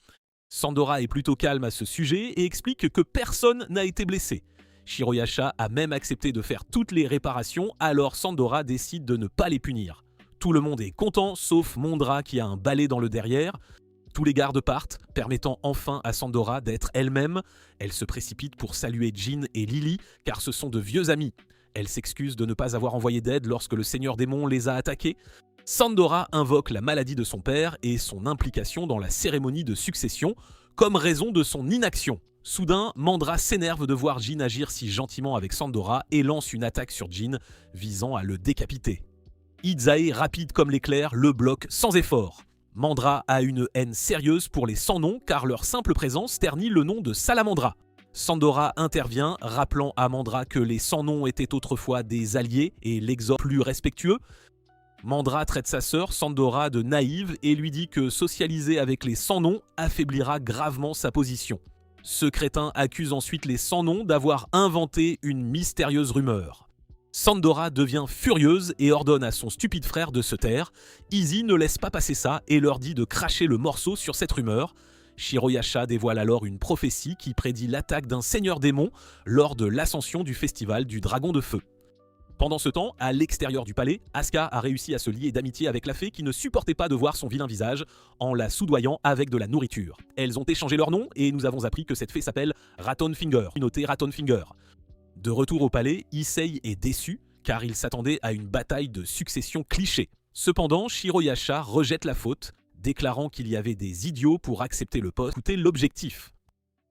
Sandora est plutôt calme à ce sujet et explique que personne n'a été blessé. Shiroyasha a même accepté de faire toutes les réparations, alors Sandora décide de ne pas les punir. Tout le monde est content, sauf Mandra qui a un balai dans le derrière. Tous les gardes partent, permettant enfin à Sandora d'être elle-même. Elle se précipite pour saluer Jin et Lily, car ce sont de vieux amis. Elle s'excuse de ne pas avoir envoyé d'aide lorsque le Seigneur Démon les a attaqués. Sandora invoque la maladie de son père et son implication dans la cérémonie de succession comme raison de son inaction. Soudain, Mandra s'énerve de voir Jin agir si gentiment avec Sandora et lance une attaque sur Jin, visant à le décapiter. Izae, rapide comme l'éclair, le bloque sans effort. Mandra a une haine sérieuse pour les sans-noms car leur simple présence ternit le nom de Salamandra. Sandora intervient, rappelant à Mandra que les sans-noms étaient autrefois des alliés et l'exhorte plus respectueux. Mandra traite sa sœur Sandora de naïve et lui dit que socialiser avec les sans-noms affaiblira gravement sa position. Ce crétin accuse ensuite les sans-noms d'avoir inventé une mystérieuse rumeur. Sandora devient furieuse et ordonne à son stupide frère de se taire. Izzy ne laisse pas passer ça et leur dit de cracher le morceau sur cette rumeur. Shiroyasha dévoile alors une prophétie qui prédit l'attaque d'un seigneur démon lors de l'ascension du festival du Dragon de Feu. Pendant ce temps, à l'extérieur du palais, Asuka a réussi à se lier d'amitié avec la fée qui ne supportait pas de voir son vilain visage en la soudoyant avec de la nourriture. Elles ont échangé leur nom et nous avons appris que cette fée s'appelle Ratonfinger, notée Ratonfinger. De retour au palais, Issei est déçu car il s'attendait à une bataille de succession cliché. Cependant, Shiroyasha rejette la faute, déclarant qu'il y avait des idiots pour accepter le poste. Écoutez l'objectif.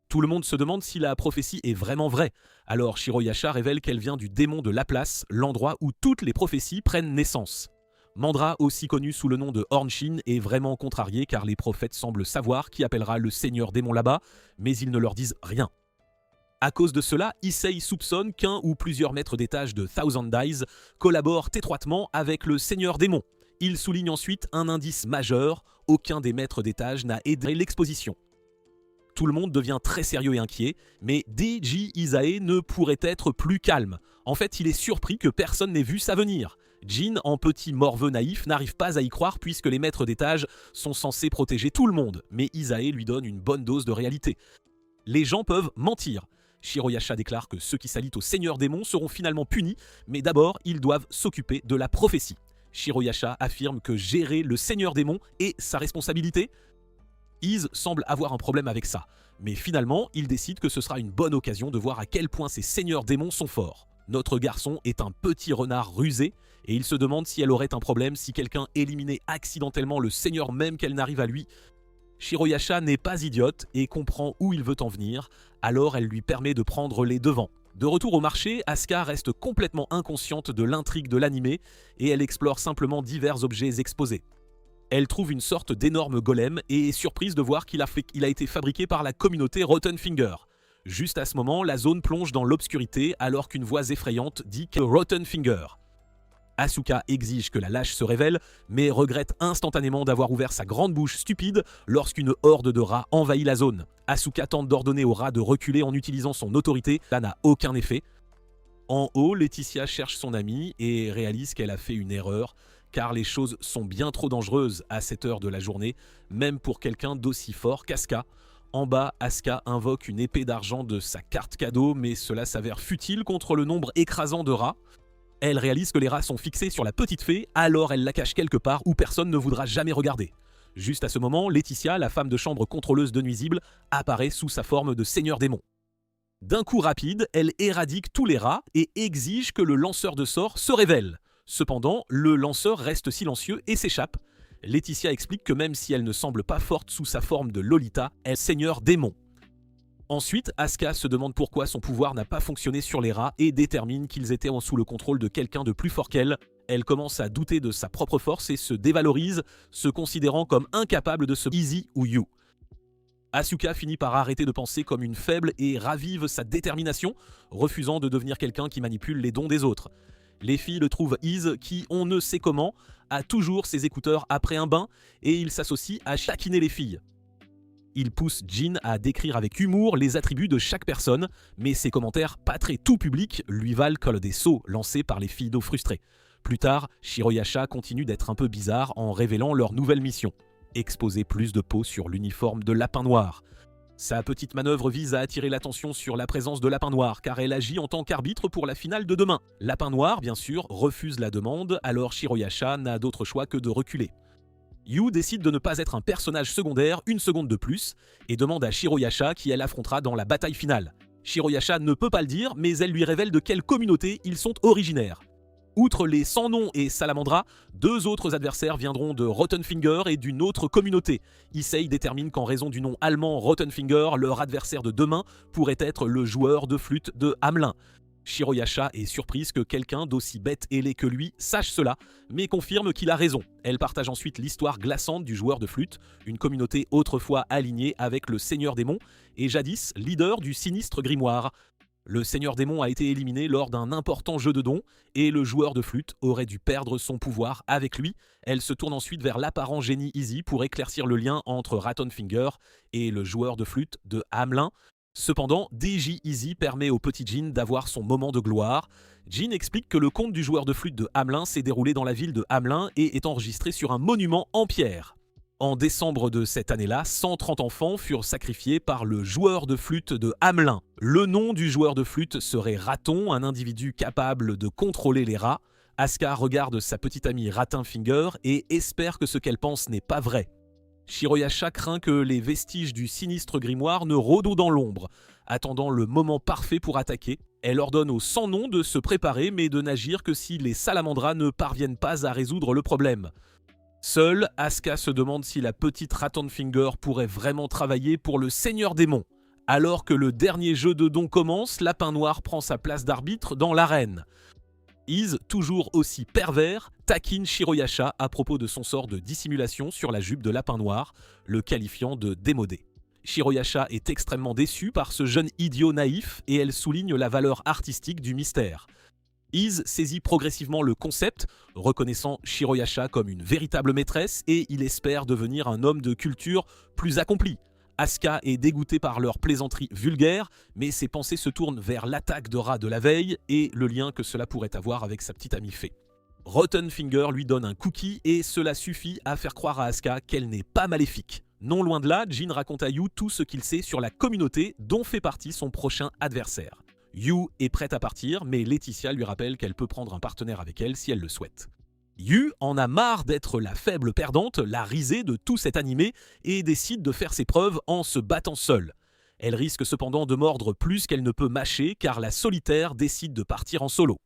Tout le monde se demande si la prophétie est vraiment vraie. Alors Shiroyasha révèle qu'elle vient du démon de Laplace, l'endroit où toutes les prophéties prennent naissance. Mandra, aussi connu sous le nom de Hornshin, est vraiment contrarié car les prophètes semblent savoir qui appellera le seigneur démon là-bas, mais ils ne leur disent rien. À cause de cela, Issei soupçonne qu'un ou plusieurs maîtres d'étage de Thousand Dies collaborent étroitement avec le seigneur démon. Il souligne ensuite un indice majeur, aucun des maîtres d'étage n'a aidé l'exposition. Tout le monde devient très sérieux et inquiet, mais Deji Isae ne pourrait être plus calme. En fait, il est surpris que personne n'ait vu ça venir. Jin, en petit morveux naïf, n'arrive pas à y croire puisque les maîtres d'étage sont censés protéger tout le monde, mais Isae lui donne une bonne dose de réalité. Les gens peuvent mentir. Shiroyasha déclare que ceux qui s'allient au seigneur démon seront finalement punis, mais d'abord, ils doivent s'occuper de la prophétie. Shiroyasha affirme que gérer le seigneur démon est sa responsabilité. Iz semble avoir un problème avec ça, mais finalement, il décide que ce sera une bonne occasion de voir à quel point ces seigneurs démons sont forts. Notre garçon est un petit renard rusé, et il se demande si elle aurait un problème si quelqu'un éliminait accidentellement le seigneur même qu'elle n'arrive à lui. Shiroyasha n'est pas idiote et comprend où il veut en venir, alors elle lui permet de prendre les devants. De retour au marché, Asuka reste complètement inconsciente de l'intrigue de l'anime et elle explore simplement divers objets exposés. Elle trouve une sorte d'énorme golem et est surprise de voir qu'il a été fabriqué par la communauté Rottenfinger. Juste à ce moment, la zone plonge dans l'obscurité alors qu'une voix effrayante dit que Rottenfinger. Asuka exige que la lâche se révèle, mais regrette instantanément d'avoir ouvert sa grande bouche stupide lorsqu'une horde de rats envahit la zone. Asuka tente d'ordonner aux rats de reculer en utilisant son autorité, ça n'a aucun effet. En haut, Laetitia cherche son amie et réalise qu'elle a fait une erreur, car les choses sont bien trop dangereuses à cette heure de la journée, même pour quelqu'un d'aussi fort qu'Asuka. En bas, Asuka invoque une épée d'argent de sa carte cadeau, mais cela s'avère futile contre le nombre écrasant de rats. Elle réalise que les rats sont fixés sur la petite fée, alors elle la cache quelque part où personne ne voudra jamais regarder. Juste à ce moment, Laetitia, la femme de chambre contrôleuse de nuisibles, apparaît sous sa forme de seigneur démon. D'un coup rapide, elle éradique tous les rats et exige que le lanceur de sorts se révèle. Cependant, le lanceur reste silencieux et s'échappe. Laetitia explique que même si elle ne semble pas forte sous sa forme de Lolita, elle est seigneur démon. Ensuite, Asuka se demande pourquoi son pouvoir n'a pas fonctionné sur les rats et détermine qu'ils étaient sous le contrôle de quelqu'un de plus fort qu'elle. Elle commence à douter de sa propre force et se dévalorise, se considérant comme incapable de se Izzy ou You. Asuka finit par arrêter de penser comme une faible et ravive sa détermination, refusant de devenir quelqu'un qui manipule les dons des autres. Les filles le trouvent Iz, qui, on ne sait comment, a toujours ses écouteurs après un bain et il s'associe à taquiner les filles. Il pousse Jin à décrire avec humour les attributs de chaque personne, mais ses commentaires pas très tout publics lui valent comme des sauts lancés par les filles d'eau frustrées. Plus tard, Shiroyasha continue d'être un peu bizarre en révélant leur nouvelle mission. Exposer plus de peau sur l'uniforme de Lapin Noir. Sa petite manœuvre vise à attirer l'attention sur la présence de Lapin Noir, car elle agit en tant qu'arbitre pour la finale de demain. Lapin Noir, bien sûr, refuse la demande, alors Shiroyasha n'a d'autre choix que de reculer. Yu décide de ne pas être un personnage secondaire une seconde de plus, et demande à Shiroyasha qui elle affrontera dans la bataille finale. Shiroyasha ne peut pas le dire, mais elle lui révèle de quelle communauté ils sont originaires. Outre les Sans Nom et Salamandra, deux autres adversaires viendront de Rottenfinger et d'une autre communauté. Issei détermine qu'en raison du nom allemand Rottenfinger, leur adversaire de demain pourrait être le joueur de flûte de Hamelin. Shiroyasha est surprise que quelqu'un d'aussi bête et laid que lui sache cela, mais confirme qu'il a raison. Elle partage ensuite l'histoire glaçante du joueur de flûte, une communauté autrefois alignée avec le Seigneur Démon, et jadis leader du sinistre grimoire. Le Seigneur Démon a été éliminé lors d'un important jeu de dons, et le joueur de flûte aurait dû perdre son pouvoir avec lui. Elle se tourne ensuite vers l'apparent génie Izzy pour éclaircir le lien entre Rottenfinger et le joueur de flûte de Hamelin. Cependant, DJ Easy permet au petit Jin d'avoir son moment de gloire. Jin explique que le conte du joueur de flûte de Hamelin s'est déroulé dans la ville de Hamelin et est enregistré sur un monument en pierre. En décembre de cette année-là, 130 enfants furent sacrifiés par le joueur de flûte de Hamelin. Le nom du joueur de flûte serait Raton, un individu capable de contrôler les rats. Asuka regarde sa petite amie Ratin Finger et espère que ce qu'elle pense n'est pas vrai. Shiroyasha craint que les vestiges du sinistre grimoire ne rôdent dans l'ombre. Attendant le moment parfait pour attaquer, elle ordonne aux 100 noms de se préparer mais de n'agir que si les salamandras ne parviennent pas à résoudre le problème. Seule, Asuka se demande si la petite Raton Finger pourrait vraiment travailler pour le Seigneur Démon. Alors que le dernier jeu de dons commence, Lapin Noir prend sa place d'arbitre dans l'arène. Iz, toujours aussi pervers, taquine Shiroyasha à propos de son sort de dissimulation sur la jupe de Lapin Noir, le qualifiant de démodé. Shiroyasha est extrêmement déçue par ce jeune idiot naïf et elle souligne la valeur artistique du mystère. Iz saisit progressivement le concept, reconnaissant Shiroyasha comme une véritable maîtresse et il espère devenir un homme de culture plus accompli. Asuka est dégoûtée par leurs plaisanteries vulgaires, mais ses pensées se tournent vers l'attaque de rats de la veille et le lien que cela pourrait avoir avec sa petite amie fée. Rotten Finger lui donne un cookie et cela suffit à faire croire à Asuka qu'elle n'est pas maléfique. Non loin de là, Jin raconte à Yu tout ce qu'il sait sur la communauté dont fait partie son prochain adversaire. Yu est prête à partir, mais Laetitia lui rappelle qu'elle peut prendre un partenaire avec elle si elle le souhaite. Yu en a marre d'être la faible perdante, la risée de tout cet animé, et décide de faire ses preuves en se battant seule. Elle risque cependant de mordre plus qu'elle ne peut mâcher, car la solitaire décide de partir en solo.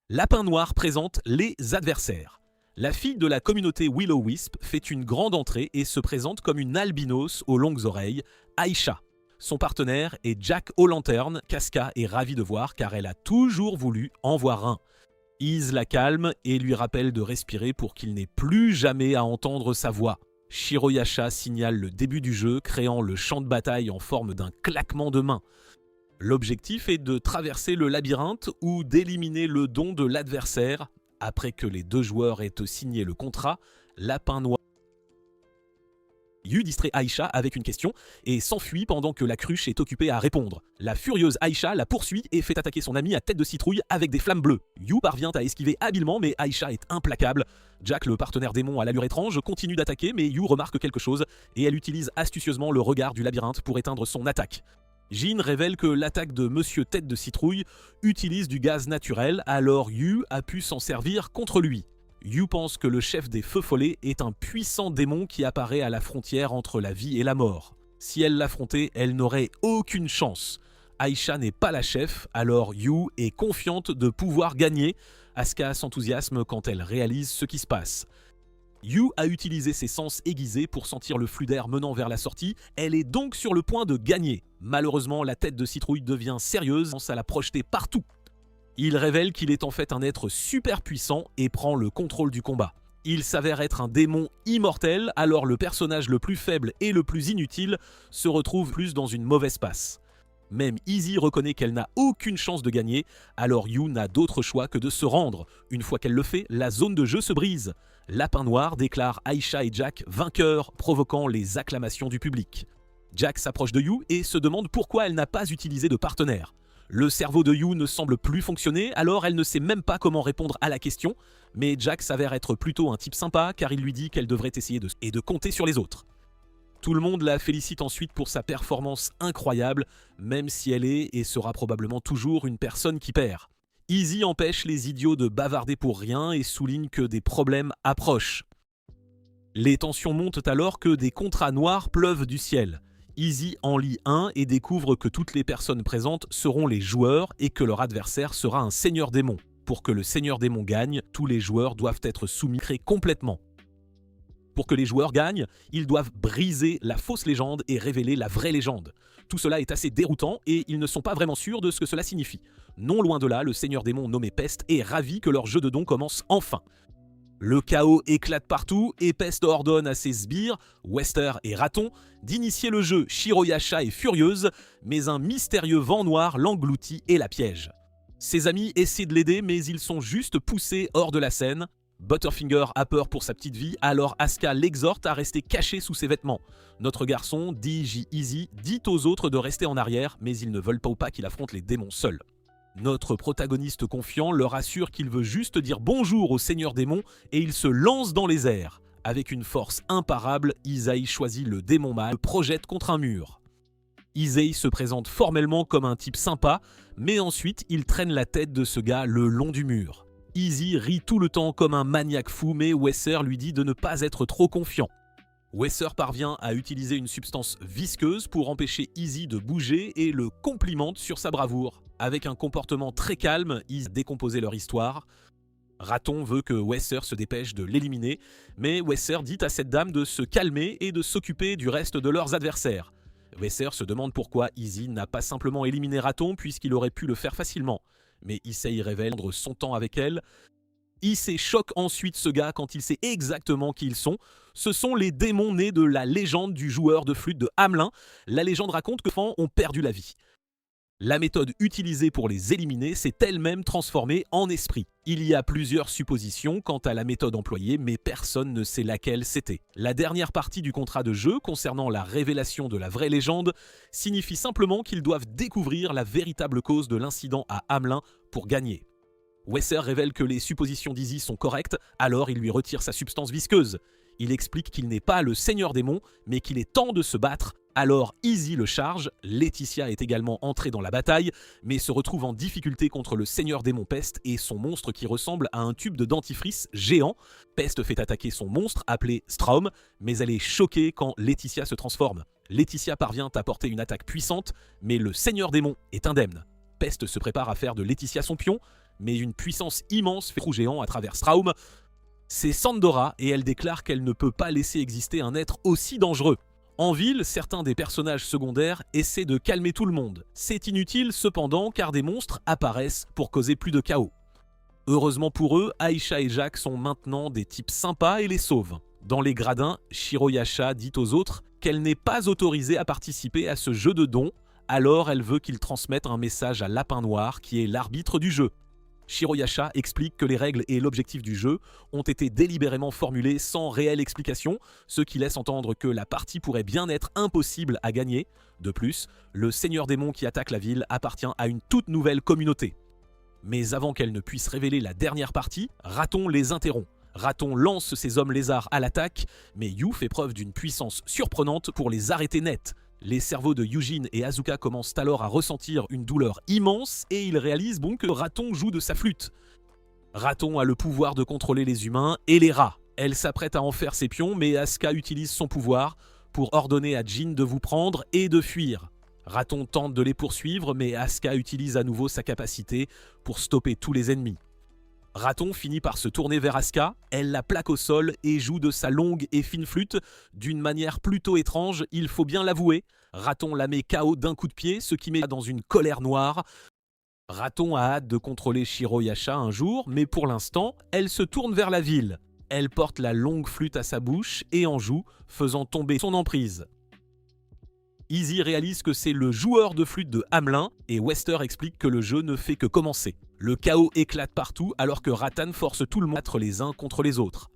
Lapin Noir présente les adversaires. La fille de la communauté Will-O-Wisp fait une grande entrée et se présente comme une albinos aux longues oreilles, Aisha. Son partenaire est Jack O'Lantern, qu'Asuka est ravie de voir car elle a toujours voulu en voir un. Iz la calme et lui rappelle de respirer pour qu'il n'ait plus jamais à entendre sa voix. Shiroyasha signale le début du jeu, créant le champ de bataille en forme d'un claquement de mains. L'objectif est de traverser le labyrinthe ou d'éliminer le don de l'adversaire. Après que les deux joueurs aient signé le contrat, Lapin Noir Yu distrait Aisha avec une question et s'enfuit pendant que la cruche est occupée à répondre. La furieuse Aisha la poursuit et fait attaquer son ami à tête de citrouille avec des flammes bleues. Yu parvient à esquiver habilement mais Aisha est implacable. Jack, le partenaire démon à l'allure étrange, continue d'attaquer mais Yu remarque quelque chose et elle utilise astucieusement le regard du labyrinthe pour éteindre son attaque. Jin révèle que l'attaque de Monsieur Tête de Citrouille utilise du gaz naturel, alors Yu a pu s'en servir contre lui. Yu pense que le chef des Feux Follets est un puissant démon qui apparaît à la frontière entre la vie et la mort. Si elle l'affrontait, elle n'aurait aucune chance. Aisha n'est pas la chef, alors Yu est confiante de pouvoir gagner. Asuka s'enthousiasme quand elle réalise ce qui se passe. Yu a utilisé ses sens aiguisés pour sentir le flux d'air menant vers la sortie, elle est donc sur le point de gagner. Malheureusement, la tête de citrouille devient sérieuse, commence à la projeter partout. Il révèle qu'il est en fait un être super puissant et prend le contrôle du combat. Il s'avère être un démon immortel, alors le personnage le plus faible et le plus inutile se retrouve plus dans une mauvaise passe. Même Izzy reconnaît qu'elle n'a aucune chance de gagner, alors Yu n'a d'autre choix que de se rendre. Une fois qu'elle le fait, la zone de jeu se brise. Lapin Noir déclare Aisha et Jack vainqueurs, provoquant les acclamations du public. Jack s'approche de Yu et se demande pourquoi elle n'a pas utilisé de partenaire. Le cerveau de Yu ne semble plus fonctionner, alors elle ne sait même pas comment répondre à la question, mais Jack s'avère être plutôt un type sympa car il lui dit qu'elle devrait essayer de compter sur les autres. Tout le monde la félicite ensuite pour sa performance incroyable, même si elle est et sera probablement toujours une personne qui perd. Izzy empêche les idiots de bavarder pour rien et souligne que des problèmes approchent. Les tensions montent alors que des contrats noirs pleuvent du ciel. Izzy en lit un et découvre que toutes les personnes présentes seront les joueurs et que leur adversaire sera un seigneur démon. Pour que le seigneur démon gagne, tous les joueurs doivent être soumis complètement. Pour que les joueurs gagnent, ils doivent briser la fausse légende et révéler la vraie légende. Tout cela est assez déroutant et ils ne sont pas vraiment sûrs de ce que cela signifie. Non loin de là, le seigneur démon nommé Peste est ravi que leur jeu de dons commence enfin. Le chaos éclate partout et Peste ordonne à ses sbires, Wester et Raton, d'initier le jeu. Shiroyasha est furieuse, mais un mystérieux vent noir l'engloutit et la piège. Ses amis essaient de l'aider, mais ils sont juste poussés hors de la scène. Butterfinger a peur pour sa petite vie, alors Asuka l'exhorte à rester caché sous ses vêtements. Notre garçon, DJ Easy, dit aux autres de rester en arrière, mais ils ne veulent pas qu'il affronte les démons seuls. Notre protagoniste confiant leur assure qu'il veut juste dire bonjour au seigneur démon et il se lance dans les airs. Avec une force imparable, Izai choisit le démon mâle et le projette contre un mur. Izai se présente formellement comme un type sympa, mais ensuite il traîne la tête de ce gars le long du mur. Izzy rit tout le temps comme un maniaque fou, mais Wesser lui dit de ne pas être trop confiant. Wesser parvient à utiliser une substance visqueuse pour empêcher Izzy de bouger et le complimente sur sa bravoure. Avec un comportement très calme, ils décomposent leur histoire. Raton veut que Wesser se dépêche de l'éliminer, mais Wesser dit à cette dame de se calmer et de s'occuper du reste de leurs adversaires. Wesser se demande pourquoi Izzy n'a pas simplement éliminé Raton puisqu'il aurait pu le faire facilement. Mais Issei révèle son temps avec elle. Issei choque ensuite ce gars quand il sait exactement qui ils sont. Ce sont les démons nés de la légende du joueur de flûte de Hamelin. La légende raconte que les enfants ont perdu la vie. La méthode utilisée pour les éliminer s'est elle-même transformée en esprit. Il y a plusieurs suppositions quant à la méthode employée, mais personne ne sait laquelle c'était. La dernière partie du contrat de jeu, concernant la révélation de la vraie légende, signifie simplement qu'ils doivent découvrir la véritable cause de l'incident à Hamelin pour gagner. Wesser révèle que les suppositions d'Izzy sont correctes, alors il lui retire sa substance visqueuse. Il explique qu'il n'est pas le seigneur démon, mais qu'il est temps de se battre. Alors Izzy le charge, Laetitia est également entrée dans la bataille, mais se retrouve en difficulté contre le seigneur démon Peste et son monstre qui ressemble à un tube de dentifrice géant. Peste fait attaquer son monstre appelé Straum, mais elle est choquée quand Laetitia se transforme. Laetitia parvient à porter une attaque puissante, mais le seigneur démon est indemne. Peste se prépare à faire de Laetitia son pion, mais une puissance immense fait trou géant à travers Straum. C'est Sandora et elle déclare qu'elle ne peut pas laisser exister un être aussi dangereux. En ville, certains des personnages secondaires essaient de calmer tout le monde. C'est inutile cependant car des monstres apparaissent pour causer plus de chaos. Heureusement pour eux, Aisha et Jacques sont maintenant des types sympas et les sauvent. Dans les gradins, Shiroyasha dit aux autres qu'elle n'est pas autorisée à participer à ce jeu de dons, alors elle veut qu'ils transmettent un message à Lapin Noir qui est l'arbitre du jeu. Shiroyasha explique que les règles et l'objectif du jeu ont été délibérément formulés sans réelle explication, ce qui laisse entendre que la partie pourrait bien être impossible à gagner. De plus, le seigneur démon qui attaque la ville appartient à une toute nouvelle communauté. Mais avant qu'elle ne puisse révéler la dernière partie, Raton les interrompt. Raton lance ses hommes lézards à l'attaque, mais Yu fait preuve d'une puissance surprenante pour les arrêter net. Les cerveaux de Yujin et Asuka commencent alors à ressentir une douleur immense et ils réalisent bon que Raton joue de sa flûte. Raton a le pouvoir de contrôler les humains et les rats. Elle s'apprête à en faire ses pions, mais Asuka utilise son pouvoir pour ordonner à Jin de vous prendre et de fuir. Raton tente de les poursuivre, mais Asuka utilise à nouveau sa capacité pour stopper tous les ennemis. Raton finit par se tourner vers Asuka, elle la plaque au sol et joue de sa longue et fine flûte d'une manière plutôt étrange, il faut bien l'avouer. Raton la met KO d'un coup de pied, ce qui met dans une colère noire. Raton a hâte de contrôler Shiroyasha un jour, mais pour l'instant, elle se tourne vers la ville. Elle porte la longue flûte à sa bouche et en joue, faisant tomber son emprise. Izzy réalise que c'est le joueur de flûte de Hamelin et Wester explique que le jeu ne fait que commencer. Le chaos éclate partout alors que Rattan force tout le monde à battre les uns contre les autres.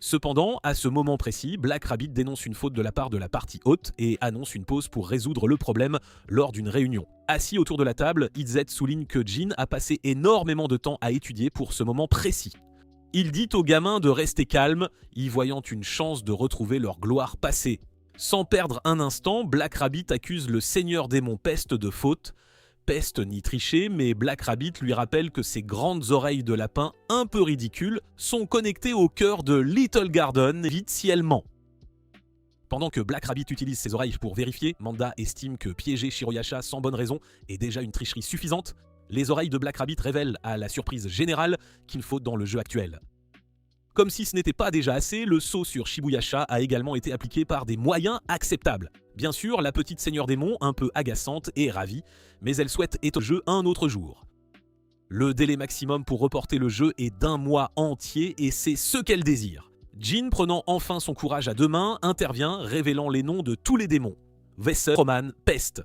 Cependant, à ce moment précis, Black Rabbit dénonce une faute de la part de la partie haute et annonce une pause pour résoudre le problème lors d'une réunion. Assis autour de la table, Izzet souligne que Jin a passé énormément de temps à étudier pour ce moment précis. Il dit aux gamins de rester calmes, y voyant une chance de retrouver leur gloire passée. Sans perdre un instant, Black Rabbit accuse le seigneur démon Peste de faute. Peste ni tricher, mais Black Rabbit lui rappelle que ses grandes oreilles de lapin, un peu ridicules, sont connectées au cœur de Little Garden, vite si elle ment. Pendant que Black Rabbit utilise ses oreilles pour vérifier, Manda estime que piéger Shiroyasha sans bonne raison est déjà une tricherie suffisante. Les oreilles de Black Rabbit révèlent à la surprise générale qu'il faut dans le jeu actuel. Comme si ce n'était pas déjà assez, le saut sur Shibuyasha a également été appliqué par des moyens acceptables. Bien sûr, la petite seigneur démon, un peu agaçante, est ravie, mais elle souhaite étendre le jeu un autre jour. Le délai maximum pour reporter le jeu est d'1 mois entier et c'est ce qu'elle désire. Jin, prenant enfin son courage à deux mains, intervient, révélant les noms de tous les démons. Wesser, Roman, Peste.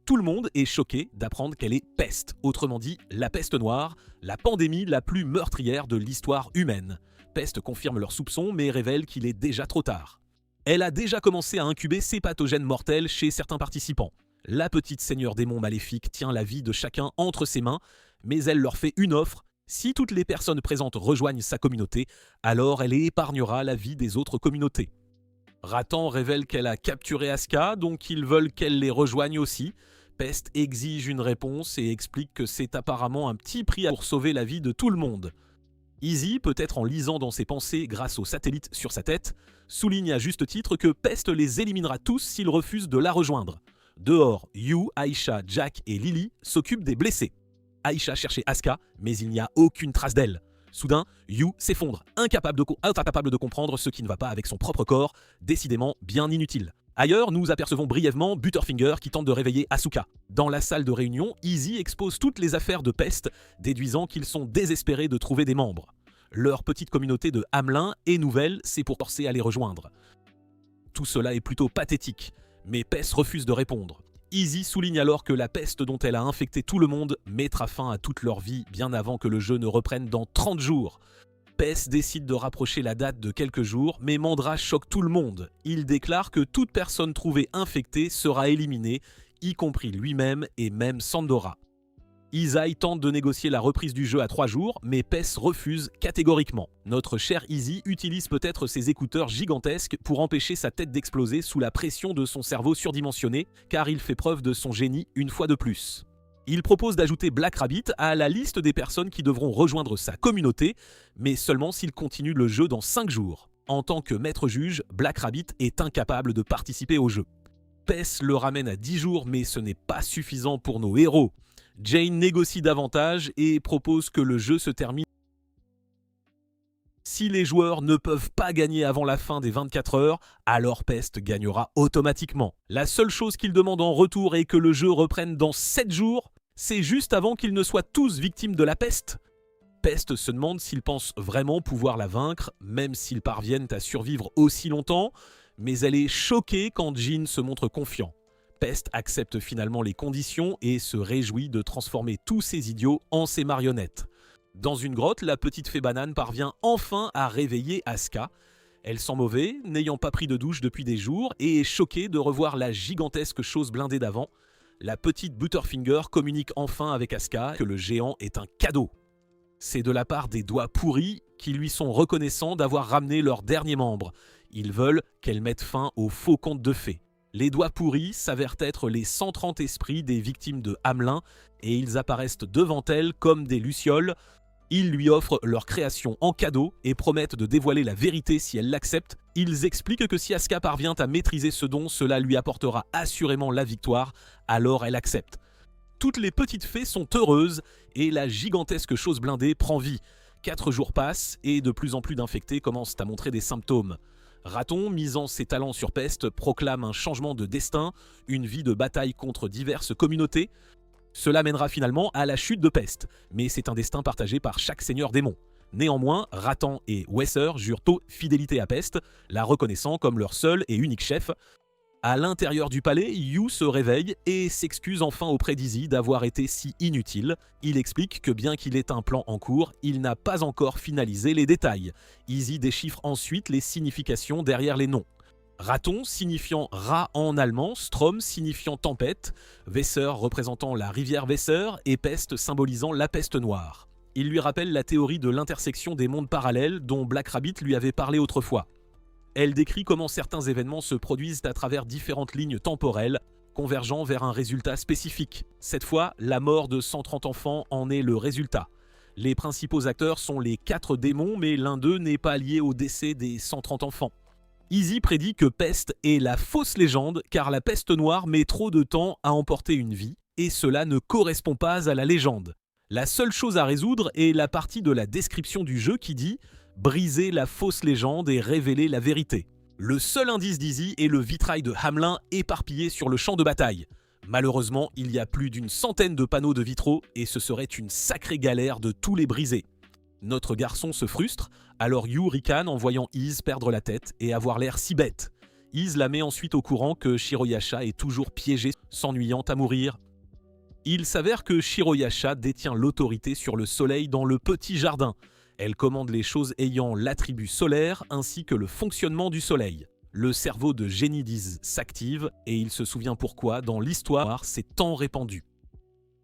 Tout le monde est choqué d'apprendre qu'elle est peste, autrement dit la peste noire, la pandémie la plus meurtrière de l'histoire humaine. Peste confirme leurs soupçons mais révèle qu'il est déjà trop tard. Elle a déjà commencé à incuber ses pathogènes mortels chez certains participants. La petite seigneur démon maléfique tient la vie de chacun entre ses mains, mais elle leur fait une offre. Si toutes les personnes présentes rejoignent sa communauté, alors elle épargnera la vie des autres communautés. Ratan révèle qu'elle a capturé Asuka, donc ils veulent qu'elle les rejoigne aussi. Peste exige une réponse et explique que c'est apparemment un petit prix pour sauver la vie de tout le monde. Izzy, peut-être en lisant dans ses pensées grâce au satellite sur sa tête, souligne à juste titre que Peste les éliminera tous s'ils refusent de la rejoindre. Dehors, Yu, Aisha, Jack et Lily s'occupent des blessés. Aisha cherchait Asuka, mais il n'y a aucune trace d'elle. Soudain, Yu s'effondre, incapable de comprendre ce qui ne va pas avec son propre corps, décidément bien inutile. Ailleurs, nous apercevons brièvement Butterfinger qui tente de réveiller Asuka. Dans la salle de réunion, Izzy expose toutes les affaires de Peste, déduisant qu'ils sont désespérés de trouver des membres. Leur petite communauté de Hamelin est nouvelle, c'est pour forcer à les rejoindre. Tout cela est plutôt pathétique, mais Peste refuse de répondre. Izzy souligne alors que la peste dont elle a infecté tout le monde mettra fin à toute leur vie bien avant que le jeu ne reprenne dans 30 jours. Peste décide de rapprocher la date de quelques jours, mais Mandra choque tout le monde. Il déclare que toute personne trouvée infectée sera éliminée, y compris lui-même et même Sandora. Izzy tente de négocier la reprise du jeu à 3 jours, mais Peste refuse catégoriquement. Notre cher Izzy utilise peut-être ses écouteurs gigantesques pour empêcher sa tête d'exploser sous la pression de son cerveau surdimensionné, car il fait preuve de son génie une fois de plus. Il propose d'ajouter Black Rabbit à la liste des personnes qui devront rejoindre sa communauté, mais seulement s'il continue le jeu dans 5 jours. En tant que maître juge, Black Rabbit est incapable de participer au jeu. Peste le ramène à 10 jours, mais ce n'est pas suffisant pour nos héros. Jane négocie davantage et propose que le jeu se termine si les joueurs ne peuvent pas gagner avant la fin des 24 heures, alors Peste gagnera automatiquement. La seule chose qu'il demande en retour est que le jeu reprenne dans 7 jours, c'est juste avant qu'ils ne soient tous victimes de la peste. Peste se demande s'ils pensent vraiment pouvoir la vaincre, même s'ils parviennent à survivre aussi longtemps, mais elle est choquée quand Jean se montre confiant. Peste accepte finalement les conditions et se réjouit de transformer tous ces idiots en ses marionnettes. Dans une grotte, la petite fée banane parvient enfin à réveiller Asuka. Elle sent mauvais, n'ayant pas pris de douche depuis des jours, et est choquée de revoir la gigantesque chose blindée d'avant. La petite Butterfinger communique enfin avec Asuka que le géant est un cadeau. C'est de la part des doigts pourris qui lui sont reconnaissants d'avoir ramené leur dernier membre. Ils veulent qu'elle mette fin au faux conte de fées. Les doigts pourris s'avèrent être les 130 esprits des victimes de Hamelin et ils apparaissent devant elle comme des lucioles. Ils lui offrent leur création en cadeau et promettent de dévoiler la vérité si elle l'accepte. Ils expliquent que si Asuka parvient à maîtriser ce don, cela lui apportera assurément la victoire, alors elle accepte. Toutes les petites fées sont heureuses et la gigantesque chose blindée prend vie. 4 jours passent et de plus en plus d'infectés commencent à montrer des symptômes. Raton, misant ses talents sur Peste, proclame un changement de destin, une vie de bataille contre diverses communautés. Cela mènera finalement à la chute de Peste, mais c'est un destin partagé par chaque seigneur démon. Néanmoins, Ratan et Wesser jurent fidélité à Peste, la reconnaissant comme leur seul et unique chef. À l'intérieur du palais, Yu se réveille et s'excuse enfin auprès d'Izzy d'avoir été si inutile. Il explique que bien qu'il ait un plan en cours, il n'a pas encore finalisé les détails. Izzy déchiffre ensuite les significations derrière les noms. Raton signifiant rat en allemand, Strom signifiant tempête, Wesser représentant la rivière Wesser et Peste symbolisant la peste noire. Il lui rappelle la théorie de l'intersection des mondes parallèles dont Black Rabbit lui avait parlé autrefois. Elle décrit comment certains événements se produisent à travers différentes lignes temporelles, convergeant vers un résultat spécifique. Cette fois, la mort de 130 enfants en est le résultat. Les principaux acteurs sont les 4 démons, mais l'un d'eux n'est pas lié au décès des 130 enfants. Izzy prédit que Peste est la fausse légende, car la peste noire met trop de temps à emporter une vie, et cela ne correspond pas à la légende. La seule chose à résoudre est la partie de la description du jeu qui dit « briser la fausse légende et révéler la vérité ». Le seul indice d'Izzy est le vitrail de Hamelin éparpillé sur le champ de bataille. Malheureusement, il y a plus d'une centaine de panneaux de vitraux et ce serait une sacrée galère de tous les briser. Notre garçon se frustre, alors Yu ricane en voyant Iz perdre la tête et avoir l'air si bête. Ise la met ensuite au courant que Shiroyasha est toujours piégé, s'ennuyant à mourir. Il s'avère que Shiroyasha détient l'autorité sur le soleil dans le petit jardin. Elle commande les choses ayant l'attribut solaire ainsi que le fonctionnement du soleil. Le cerveau de génie d'Ise s'active et il se souvient pourquoi, dans l'histoire, c'est tant répandu.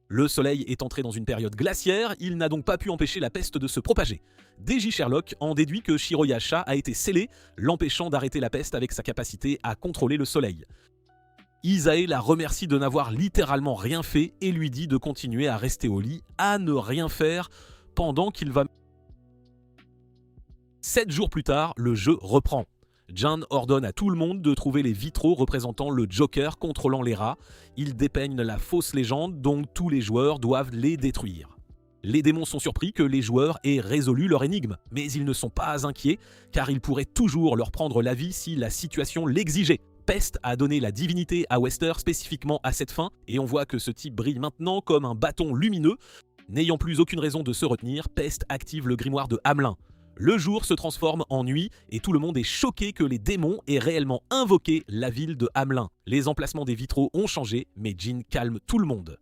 Le soleil est entré dans une période glaciaire, il n'a donc pas pu empêcher la peste de se propager. DJ Sherlock en déduit que Shiroyasha a été scellé, l'empêchant d'arrêter la peste avec sa capacité à contrôler le soleil. Isae la remercie de n'avoir littéralement rien fait et lui dit de continuer à rester au lit, à ne rien faire, pendant qu'il va... 7 jours plus tard, le jeu reprend. Jan ordonne à tout le monde de trouver les vitraux représentant le Joker contrôlant les rats. Il dépeigne la fausse légende, donc tous les joueurs doivent les détruire. Les démons sont surpris que les joueurs aient résolu leur énigme, mais ils ne sont pas inquiets, car ils pourraient toujours leur prendre la vie si la situation l'exigeait. Pest a donné la divinité à Wester spécifiquement à cette fin, et on voit que ce type brille maintenant comme un bâton lumineux. N'ayant plus aucune raison de se retenir, Pest active le grimoire de Hamelin. Le jour se transforme en nuit et tout le monde est choqué que les démons aient réellement invoqué la ville de Hamelin. Les emplacements des vitraux ont changé, mais Jin calme tout le monde.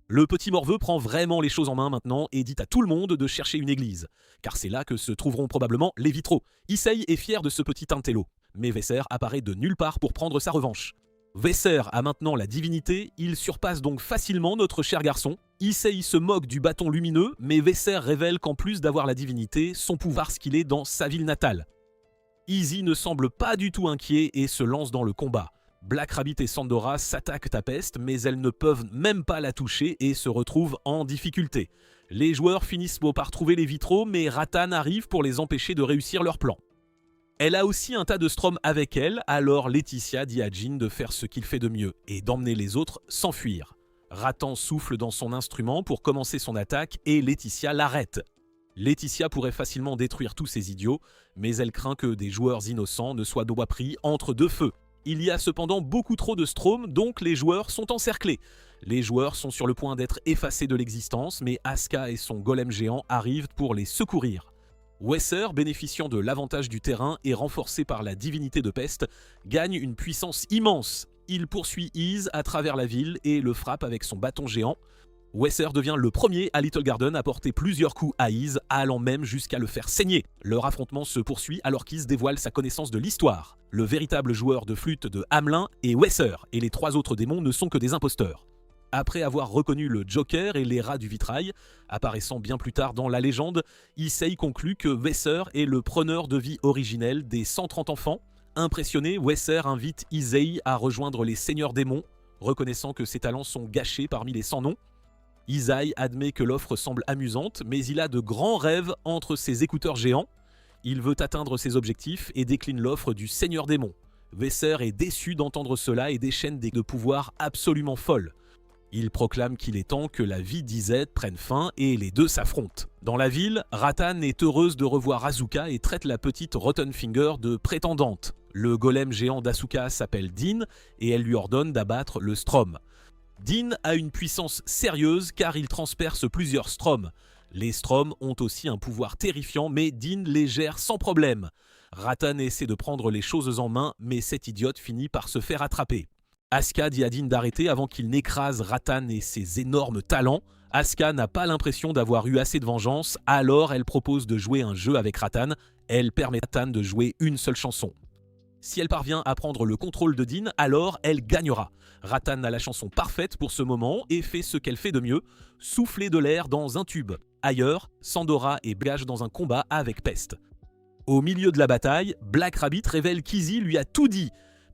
Le petit morveux prend vraiment les choses en main maintenant et dit à tout le monde de chercher une église, car c'est là que se trouveront probablement les vitraux. Issei est fier de ce petit intello, mais Vesser apparaît de nulle part pour prendre sa revanche. Vesser a maintenant la divinité, il surpasse donc facilement notre cher garçon. Issei se moque du bâton lumineux, mais Vesser révèle qu'en plus d'avoir la divinité, son pouvoir parce qu'il est dans sa ville natale. Izzy ne semble pas du tout inquiet et se lance dans le combat. Black Rabbit et Sandora s'attaquent à Pest, mais elles ne peuvent même pas la toucher et se retrouvent en difficulté. Les joueurs finissent par trouver les vitraux, mais Rattan arrive pour les empêcher de réussir leur plan. Elle a aussi un tas de Strom avec elle, alors Laetitia dit à Jin de faire ce qu'il fait de mieux et d'emmener les autres s'enfuir. Rattan souffle dans son instrument pour commencer son attaque et Laetitia l'arrête. Laetitia pourrait facilement détruire tous ces idiots, mais elle craint que des joueurs innocents ne soient doigt pris entre deux feux. Il y a cependant beaucoup trop de Strom, donc les joueurs sont encerclés. Les joueurs sont sur le point d'être effacés de l'existence, mais Asuka et son golem géant arrivent pour les secourir. Wesser, bénéficiant de l'avantage du terrain et renforcé par la divinité de Pest, gagne une puissance immense. Il poursuit Ise à travers la ville et le frappe avec son bâton géant. Wesser devient le premier à Little Garden à porter plusieurs coups à Ise, allant même jusqu'à le faire saigner. Leur affrontement se poursuit alors qu'Ise dévoile sa connaissance de l'histoire. Le véritable joueur de flûte de Hamelin est Wesser, et les 3 autres démons ne sont que des imposteurs. Après avoir reconnu le Joker et les rats du vitrail, apparaissant bien plus tard dans la légende, Issei conclut que Wesser est le preneur de vie originel des 130 enfants. Impressionné, Wesser invite Issei à rejoindre les seigneurs démons, reconnaissant que ses talents sont gâchés parmi les 100 noms. Issei admet que l'offre semble amusante, mais il a de grands rêves entre ses écouteurs géants. Il veut atteindre ses objectifs et décline l'offre du seigneur démon. Wesser est déçu d'entendre cela et déchaîne des pouvoirs absolument folles. Il proclame qu'il est temps que la vie d'Izette prenne fin et les deux s'affrontent. Dans la ville, Rattan est heureuse de revoir Asuka et traite la petite Rotten Finger de prétendante. Le golem géant d'Asuka s'appelle Dean et elle lui ordonne d'abattre le Strom. Dean a une puissance sérieuse car il transperce plusieurs Stroms. Les Stroms ont aussi un pouvoir terrifiant, mais Dean les gère sans problème. Rattan essaie de prendre les choses en main, mais cet idiote finit par se faire attraper. Asuka dit à Dean d'arrêter avant qu'il n'écrase Rattan et ses énormes talents. Asuka n'a pas l'impression d'avoir eu assez de vengeance, alors elle propose de jouer un jeu avec Rattan. Elle permet à Rattan de jouer une seule chanson. Si elle parvient à prendre le contrôle de Dean, alors elle gagnera. Rattan a la chanson parfaite pour ce moment et fait ce qu'elle fait de mieux, souffler de l'air dans un tube. Ailleurs, Sandora est engagée dans un combat avec Pest. Au milieu de la bataille, Black Rabbit révèle qu'Izzy lui a tout dit.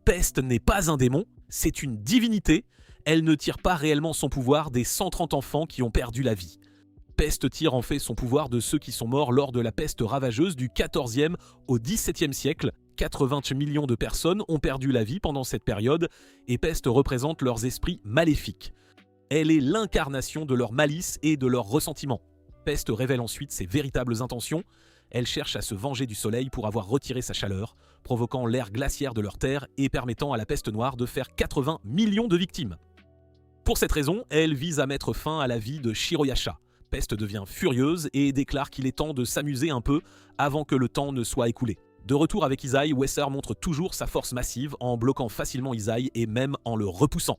Pest n'est pas un démon, c'est une divinité. Elle ne tire pas réellement son pouvoir des 130 enfants qui ont perdu la vie. Pest tire en fait son pouvoir de ceux qui sont morts lors de la peste ravageuse du 14e au 17e siècle. 80 millions de personnes ont perdu la vie pendant cette période et Pest représente leurs esprits maléfiques. Elle est l'incarnation de leur malice et de leur ressentiment. Pest révèle ensuite ses véritables intentions. Elle cherche à se venger du soleil pour avoir retiré sa chaleur, provoquant l'ère glaciaire de leur terre et permettant à la peste noire de faire 80 millions de victimes. Pour cette raison, elle vise à mettre fin à la vie de Shiroyasha. Pest devient furieuse et déclare qu'il est temps de s'amuser un peu avant que le temps ne soit écoulé. De retour avec Izai, Wesser montre toujours sa force massive en bloquant facilement Izai et même en le repoussant.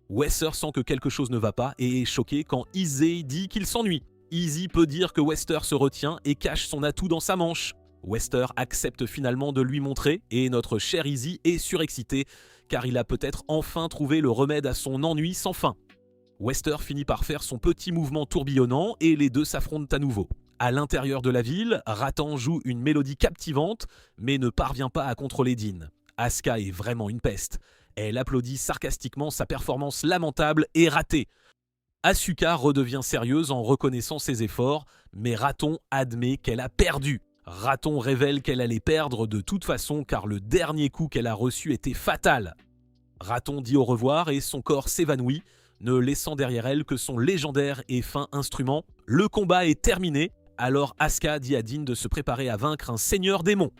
Wesser sent que quelque chose ne va pas et est choqué quand Izai dit qu'il s'ennuie. Izzy peut dire que Wester se retient et cache son atout dans sa manche. Wester accepte finalement de lui montrer et notre cher Izzy est surexcité car il a peut-être enfin trouvé le remède à son ennui sans fin. Wester finit par faire son petit mouvement tourbillonnant et les deux s'affrontent à nouveau. À l'intérieur de la ville, Ratan joue une mélodie captivante mais ne parvient pas à contrôler Dean. Asuka est vraiment une peste. Elle applaudit sarcastiquement sa performance lamentable et ratée. Asuka redevient sérieuse en reconnaissant ses efforts, mais Raton admet qu'elle a perdu. Raton révèle qu'elle allait perdre de toute façon car le dernier coup qu'elle a reçu était fatal. Raton dit au revoir et son corps s'évanouit, ne laissant derrière elle que son légendaire et fin instrument. Le combat est terminé, alors Asuka dit à Dean de se préparer à vaincre un seigneur démon.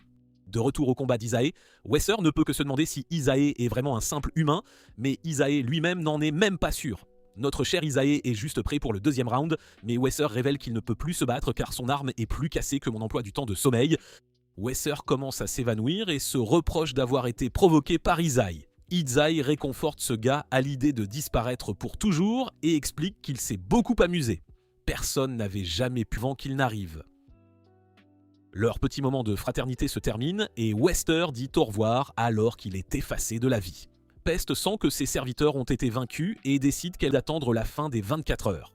De retour au combat d'Isae, Wesser ne peut que se demander si Izae est vraiment un simple humain, mais Izae lui-même n'en est même pas sûr. Notre cher Izae est juste prêt pour le deuxième round, mais Wesser révèle qu'il ne peut plus se battre car son arme est plus cassée que mon emploi du temps de sommeil. Wesser commence à s'évanouir et se reproche d'avoir été provoqué par Izae. Izae réconforte ce gars à l'idée de disparaître pour toujours et explique qu'il s'est beaucoup amusé. Personne n'avait jamais pu avant qu'il n'arrive. Leur petit moment de fraternité se termine et Wester dit au revoir alors qu'il est effacé de la vie. Pest sent que ses serviteurs ont été vaincus et décide qu'elle attendre la fin des 24 heures.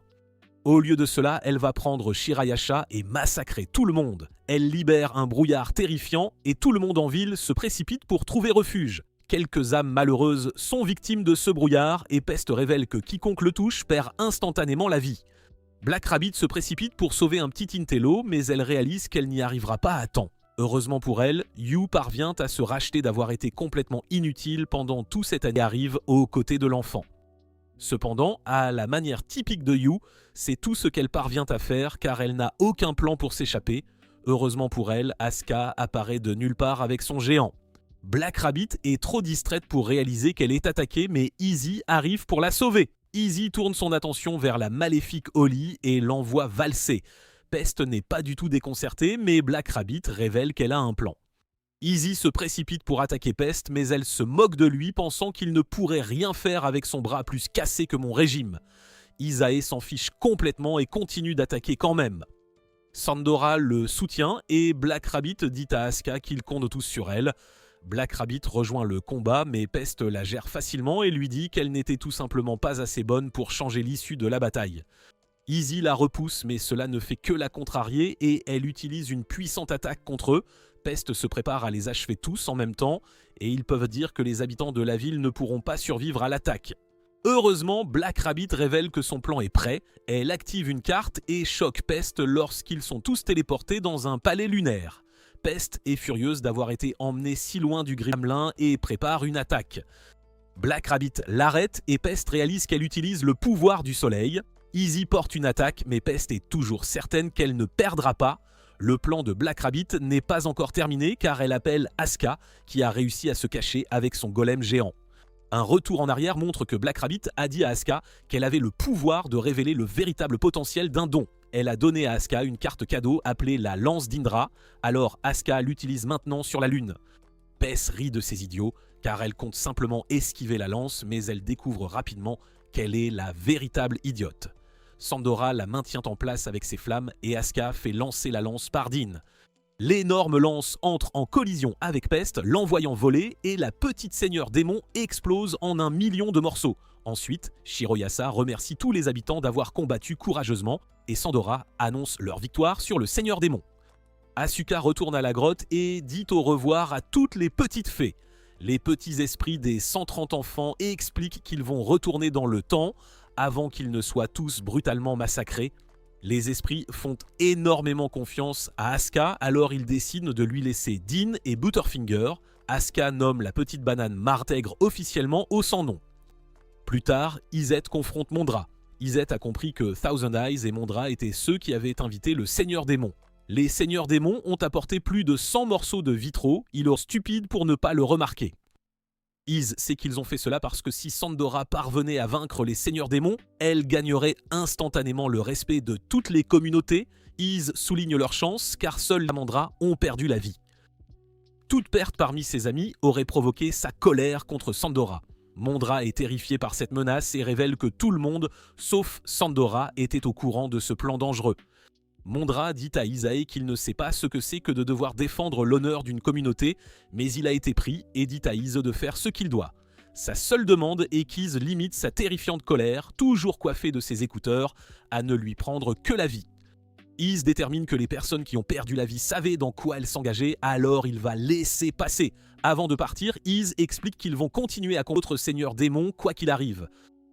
Au lieu de cela, elle va prendre Shirayasha et massacrer tout le monde. Elle libère un brouillard terrifiant et tout le monde en ville se précipite pour trouver refuge. Quelques âmes malheureuses sont victimes de ce brouillard et Pest révèle que quiconque le touche perd instantanément la vie. Black Rabbit se précipite pour sauver un petit Intello, mais elle réalise qu'elle n'y arrivera pas à temps. Heureusement pour elle, Yu parvient à se racheter d'avoir été complètement inutile pendant toute cette année arrive aux côtés de l'enfant. Cependant, à la manière typique de Yu, c'est tout ce qu'elle parvient à faire car elle n'a aucun plan pour s'échapper. Heureusement pour elle, Asuka apparaît de nulle part avec son géant. Black Rabbit est trop distraite pour réaliser qu'elle est attaquée, mais Izzy arrive pour la sauver. Izzy tourne son attention vers la maléfique Holly et l'envoie valser. Pest n'est pas du tout déconcertée, mais Black Rabbit révèle qu'elle a un plan. Izzy se précipite pour attaquer Pest, mais elle se moque de lui, pensant qu'il ne pourrait rien faire avec son bras plus cassé que mon régime. Izae s'en fiche complètement et continue d'attaquer quand même. Sandora le soutient et Black Rabbit dit à Asuka qu'il compte tous sur elle. Black Rabbit rejoint le combat, mais Pest la gère facilement et lui dit qu'elle n'était tout simplement pas assez bonne pour changer l'issue de la bataille. Izzy la repousse, mais cela ne fait que la contrarier et elle utilise une puissante attaque contre eux. Pest se prépare à les achever tous en même temps et ils peuvent dire que les habitants de la ville ne pourront pas survivre à l'attaque. Heureusement, Black Rabbit révèle que son plan est prêt. Elle active une carte et choque Pest lorsqu'ils sont tous téléportés dans un palais lunaire. Pest est furieuse d'avoir été emmenée si loin du Gremlin et prépare une attaque. Black Rabbit l'arrête et Pest réalise qu'elle utilise le pouvoir du soleil. Izzy porte une attaque, mais Pest est toujours certaine qu'elle ne perdra pas. Le plan de Black Rabbit n'est pas encore terminé car elle appelle Asuka, qui a réussi à se cacher avec son golem géant. Un retour en arrière montre que Black Rabbit a dit à Asuka qu'elle avait le pouvoir de révéler le véritable potentiel d'un don. Elle a donné à Asuka une carte cadeau appelée la Lance d'Indra, alors Asuka l'utilise maintenant sur la lune. Pest rit de ces idiots, car elle compte simplement esquiver la lance, mais elle découvre rapidement qu'elle est la véritable idiote. Sandora la maintient en place avec ses flammes et Asuka fait lancer la lance par Dean. L'énorme lance entre en collision avec Pest, l'envoyant voler, et la petite seigneur démon explose en 1 million de morceaux. Ensuite, Shiroyasa remercie tous les habitants d'avoir combattu courageusement, et Sandora annonce leur victoire sur le seigneur démon. Asuka retourne à la grotte et dit au revoir à toutes les petites fées. Les petits esprits des 130 enfants expliquent qu'ils vont retourner dans le temps avant qu'ils ne soient tous brutalement massacrés. Les esprits font énormément confiance à Asuka, alors ils décident de lui laisser Dean et Butterfinger. Asuka nomme la petite banane Martègre officiellement au sans nom. Plus tard, Izette confronte Mondra. Izette a compris que Thousand Eyes et Mondra étaient ceux qui avaient invité le Seigneur Démon. Les Seigneurs Démons ont apporté plus de 100 morceaux de vitraux, il est stupide pour ne pas le remarquer. Iz sait qu'ils ont fait cela parce que si Sandora parvenait à vaincre les Seigneurs Démons, elle gagnerait instantanément le respect de toutes les communautés. Iz souligne leur chance car seuls les Mandra ont perdu la vie. Toute perte parmi ses amis aurait provoqué sa colère contre Sandora. Mondra est terrifié par cette menace et révèle que tout le monde, sauf Sandora, était au courant de ce plan dangereux. Mondra dit à Isae qu'il ne sait pas ce que c'est que de devoir défendre l'honneur d'une communauté, mais il a été pris et dit à Ise de faire ce qu'il doit. Sa seule demande est qu'Ise limite sa terrifiante colère, toujours coiffée de ses écouteurs, à ne lui prendre que la vie. Ise détermine que les personnes qui ont perdu la vie savaient dans quoi elles s'engageaient, alors il va laisser passer. Avant de partir, Ise explique qu'ils vont continuer à combattre Seigneur Démon quoi qu'il arrive.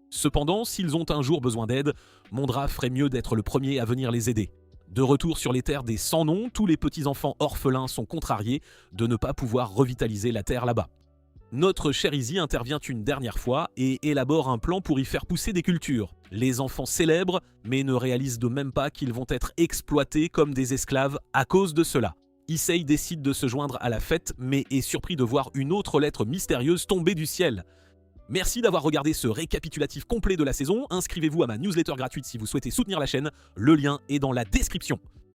Cependant, s'ils ont un jour besoin d'aide, Mondra ferait mieux d'être le premier à venir les aider. De retour sur les terres des Sans-Noms, tous les petits-enfants orphelins sont contrariés de ne pas pouvoir revitaliser la terre là-bas. Notre cher Izzy intervient une dernière fois et élabore un plan pour y faire pousser des cultures. Les enfants célèbrent, mais ne réalisent de même pas qu'ils vont être exploités comme des esclaves à cause de cela. Issei décide de se joindre à la fête, mais est surpris de voir une autre lettre mystérieuse tomber du ciel. Merci d'avoir regardé ce récapitulatif complet de la saison. Inscrivez-vous à ma newsletter gratuite si vous souhaitez soutenir la chaîne. Le lien est dans la description.